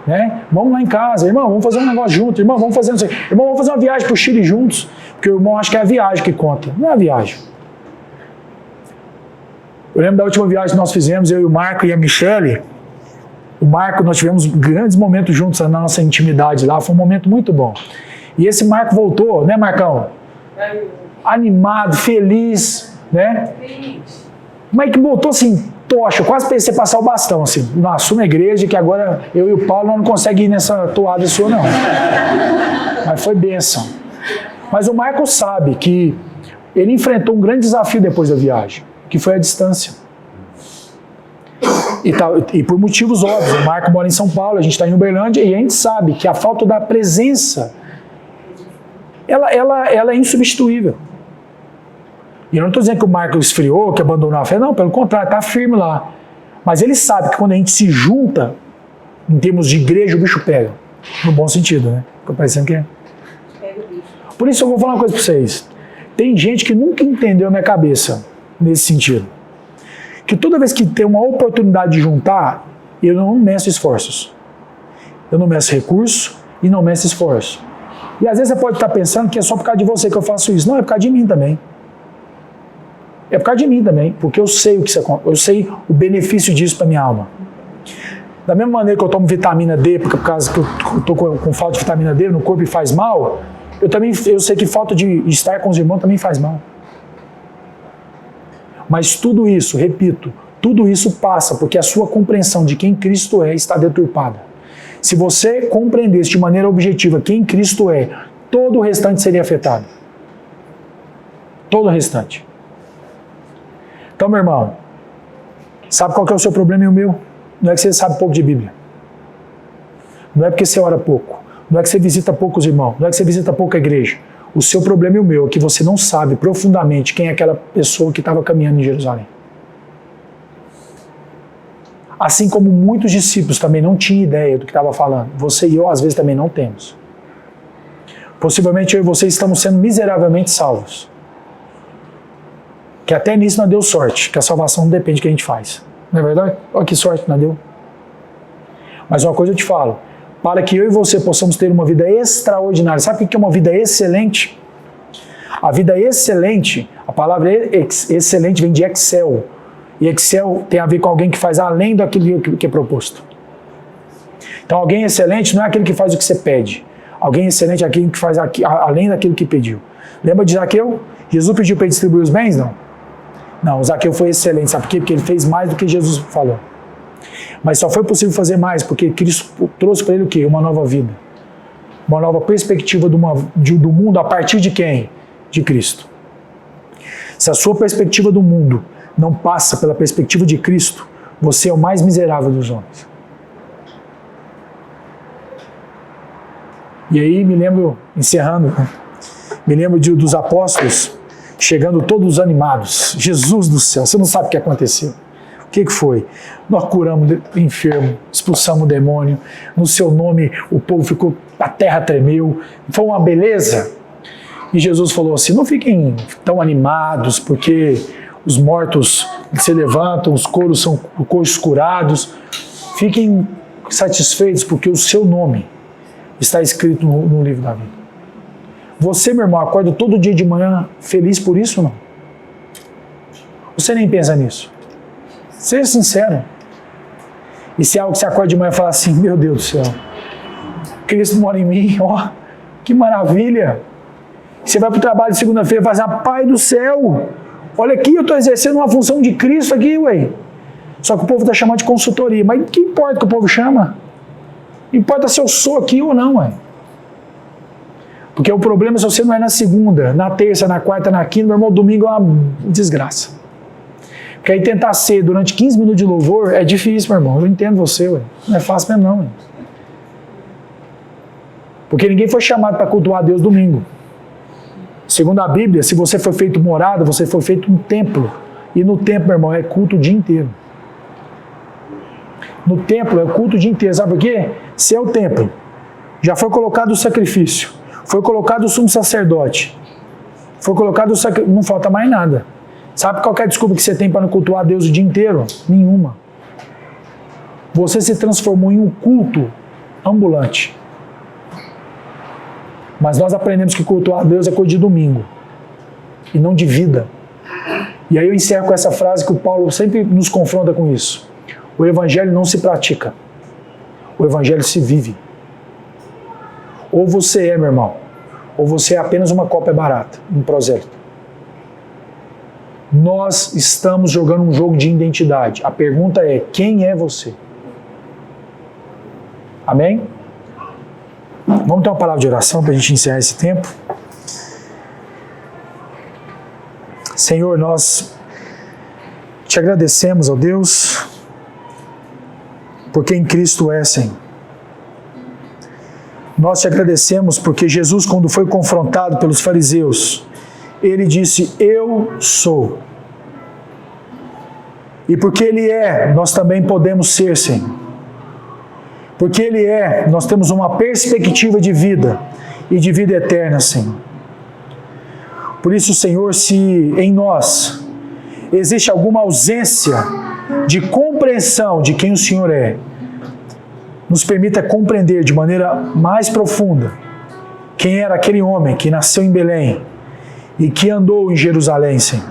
[SPEAKER 1] né? Vamos lá em casa, irmão, vamos fazer um negócio junto, irmão, vamos fazer, não sei, irmão, vamos fazer uma viagem para o Chile juntos, porque o irmão acha que é a viagem que conta, não é a viagem. Eu lembro da última viagem que nós fizemos, eu e o Marco e a Michelle. O Marco, nós tivemos grandes momentos juntos na nossa intimidade lá, foi um momento muito bom. E esse Marco voltou, né, Marcão? Animado, feliz, né? Mas que voltou assim, tocha, eu quase pensei passar o bastão, assim, assume a igreja, que agora eu e o Paulo não conseguimos ir nessa toada sua, não. Mas foi bênção. Mas o Marco sabe que ele enfrentou um grande desafio depois da viagem, que foi a distância. E por motivos óbvios, o Marco mora em São Paulo, a gente está em Uberlândia, e a gente sabe que a falta da presença, ela é insubstituível. E eu não estou dizendo que o Marco esfriou, que abandonou a fé, não, pelo contrário, está firme lá. Mas ele sabe que quando a gente se junta, em termos de igreja, o bicho pega. No bom sentido, né? Fica parecendo que é. Por isso eu vou falar uma coisa para vocês. Tem gente que nunca entendeu a minha cabeça nesse sentido. Que toda vez que tem uma oportunidade de juntar, eu não meço esforços. Eu não meço recursos e não meço esforço. E às vezes você pode estar pensando que é só por causa de você que eu faço isso. Não, é por causa de mim também. É por causa de mim também, porque eu sei eu sei o benefício disso para minha alma. Da mesma maneira que eu tomo vitamina D, por causa que eu estou com falta de vitamina D no corpo e faz mal, eu sei que falta de estar com os irmãos também faz mal. Mas tudo isso, repito, tudo isso passa porque a sua compreensão de quem Cristo é está deturpada. Se você compreendesse de maneira objetiva quem Cristo é, todo o restante seria afetado. Todo o restante. Então, meu irmão, sabe qual que é o seu problema e o meu? Não é que você sabe pouco de Bíblia. Não é porque você ora pouco. Não é que você visita poucos irmãos. Não é que você visita pouca igreja. O seu problema e o meu é que você não sabe profundamente quem é aquela pessoa que estava caminhando em Jerusalém. Assim como muitos discípulos também não tinham ideia do que estava falando. Você e eu, às vezes, também não temos. Possivelmente eu e você estamos sendo miseravelmente salvos. Que até nisso não deu sorte, que a salvação não depende do que a gente faz. Não é verdade? Olha que sorte não deu. Mas uma coisa eu te falo, para que eu e você possamos ter uma vida extraordinária. Sabe o que é uma vida excelente? A vida excelente, a palavra excelente vem de Excel. E Excel tem a ver com alguém que faz além daquilo que é proposto. Então alguém excelente não é aquele que faz o que você pede. Alguém excelente é aquele que faz além daquilo que pediu. Lembra de Zaqueu? Jesus pediu para ele distribuir os bens? Não. Não, o Zaqueu foi excelente, sabe por quê? Porque ele fez mais do que Jesus falou. Mas só foi possível fazer mais porque Cristo trouxe para ele o quê? Uma nova vida. Uma nova perspectiva do mundo a partir de quem? De Cristo. Se a sua perspectiva do mundo não passa pela perspectiva de Cristo, Você é o mais miserável dos homens. E aí me lembro, encerrando, me lembro dos apóstolos chegando todos animados. Jesus do céu, você não sabe o que aconteceu. O que foi? Nós curamos o enfermo, expulsamos o demônio, no seu nome o povo ficou, a terra tremeu, foi uma beleza. E Jesus falou assim, não fiquem tão animados, porque os mortos se levantam, os corpos curados, fiquem satisfeitos, porque o seu nome está escrito no livro da vida. Você, meu irmão, acorda todo dia de manhã feliz por isso ou não? Você nem pensa nisso. Seja sincero. E se é algo que você acorda de manhã e fala assim, meu Deus do céu, Cristo mora em mim, ó, que maravilha. Você vai para o trabalho de segunda-feira e fala assim, Pai do céu, olha aqui, eu estou exercendo uma função de Cristo aqui, ué. Só que o povo está chamando de consultoria. Mas que importa que o povo chama? Importa se eu sou aqui ou não, ué. Porque o problema é se você não é na segunda, na terça, na quarta, na quinta, meu irmão, domingo é uma desgraça. Porque aí tentar ser durante 15 minutos de louvor é difícil, meu irmão. Eu entendo você, ué. Não é fácil mesmo, não, ué. Porque ninguém foi chamado para cultuar a Deus domingo. Segundo a Bíblia, se você foi feito morada, você foi feito um templo. E no templo, meu irmão, é culto o dia inteiro. No templo é o culto o dia inteiro. Sabe por quê? Se é o templo, já foi colocado o sacrifício, foi colocado o sumo sacerdote, foi colocado o sacrifício, não falta mais nada. Sabe qual é a desculpa que você tem para não cultuar a Deus o dia inteiro? Nenhuma. Você se transformou em um culto ambulante. Mas nós aprendemos que cultuar a Deus é coisa de domingo e não de vida. E aí eu encerro com essa frase que o Paulo sempre nos confronta com isso. O evangelho não se pratica. O evangelho se vive. Ou você é, meu irmão, ou você é apenas uma cópia barata, um prosélito. Nós estamos jogando um jogo de identidade. A pergunta é, quem é você? Amém? Vamos ter uma palavra de oração para a gente encerrar esse tempo. Senhor, nós te agradecemos, ó Deus, porque em Cristo é, Senhor. Nós te agradecemos porque Jesus, quando foi confrontado pelos fariseus, ele disse, eu sou. E porque ele é, nós também podemos ser, Senhor. Porque ele é, nós temos uma perspectiva de vida e de vida eterna, Senhor. Por isso, Senhor, se em nós existe alguma ausência de compreensão de quem o Senhor é, nos permita compreender de maneira mais profunda quem era aquele homem que nasceu em Belém e que andou em Jerusalém, Senhor.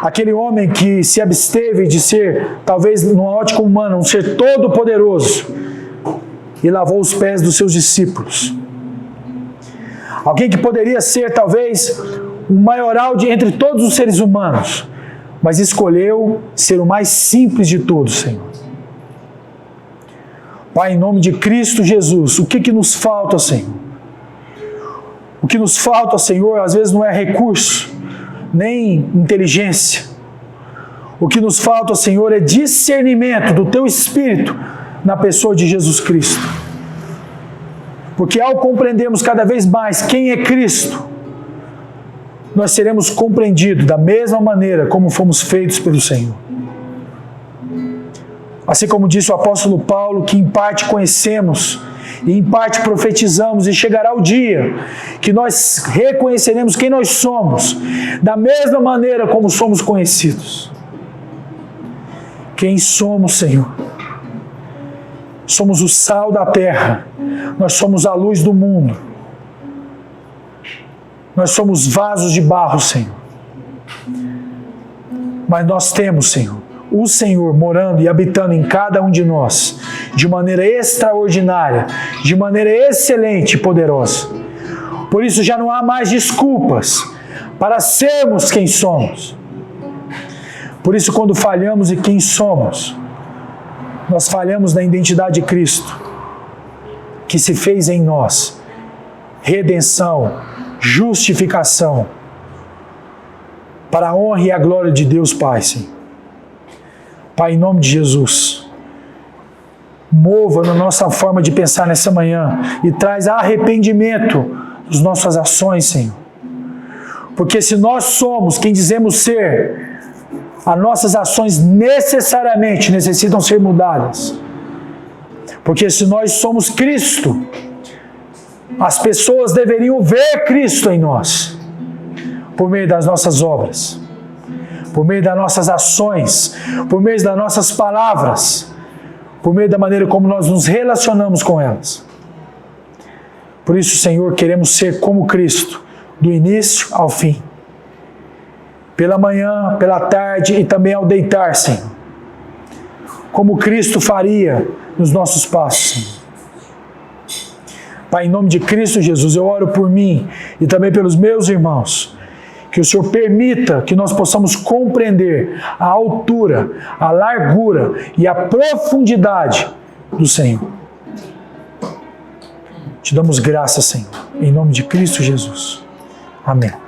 [SPEAKER 1] Aquele homem que se absteve de ser, talvez numa ótica humana, um ser todo poderoso, e lavou os pés dos seus discípulos. Alguém que poderia ser talvez o maioral entre todos os seres humanos, mas escolheu ser o mais simples de todos, Senhor. Pai, em nome de Cristo Jesus, o que nos falta, Senhor? O que nos falta, Senhor, às vezes não é recurso, nem inteligência. O que nos falta, Senhor, é discernimento do Teu Espírito na pessoa de Jesus Cristo. Porque ao compreendermos cada vez mais quem é Cristo, nós seremos compreendidos da mesma maneira como fomos feitos pelo Senhor. Assim como disse o apóstolo Paulo, que em parte conhecemos e em parte profetizamos, e chegará o dia que nós reconheceremos quem nós somos, da mesma maneira como somos conhecidos. Quem somos, Senhor? Somos o sal da terra, nós somos a luz do mundo, nós somos vasos de barro, Senhor. Mas nós temos, Senhor, o Senhor morando e habitando em cada um de nós, de maneira extraordinária, de maneira excelente e poderosa. Por isso já não há mais desculpas para sermos quem somos. Por isso, quando falhamos em quem somos, nós falhamos na identidade de Cristo, que se fez em nós redenção, justificação, para a honra e a glória de Deus Pai, Senhor. Pai, em nome de Jesus, mova na nossa forma de pensar nessa manhã e traz arrependimento das nossas ações, Senhor. Porque se nós somos quem dizemos ser, as nossas ações necessariamente necessitam ser mudadas. Porque se nós somos Cristo, as pessoas deveriam ver Cristo em nós, por meio das nossas obras, por meio das nossas ações, por meio das nossas palavras, por meio da maneira como nós nos relacionamos com elas. Por isso, Senhor, queremos ser como Cristo, do início ao fim. Pela manhã, pela tarde e também ao deitar, Senhor. Como Cristo faria nos nossos passos, Senhor. Pai, em nome de Cristo Jesus, eu oro por mim e também pelos meus irmãos, que o Senhor permita que nós possamos compreender a altura, a largura e a profundidade do Senhor. Te damos graça, Senhor, em nome de Cristo Jesus. Amém.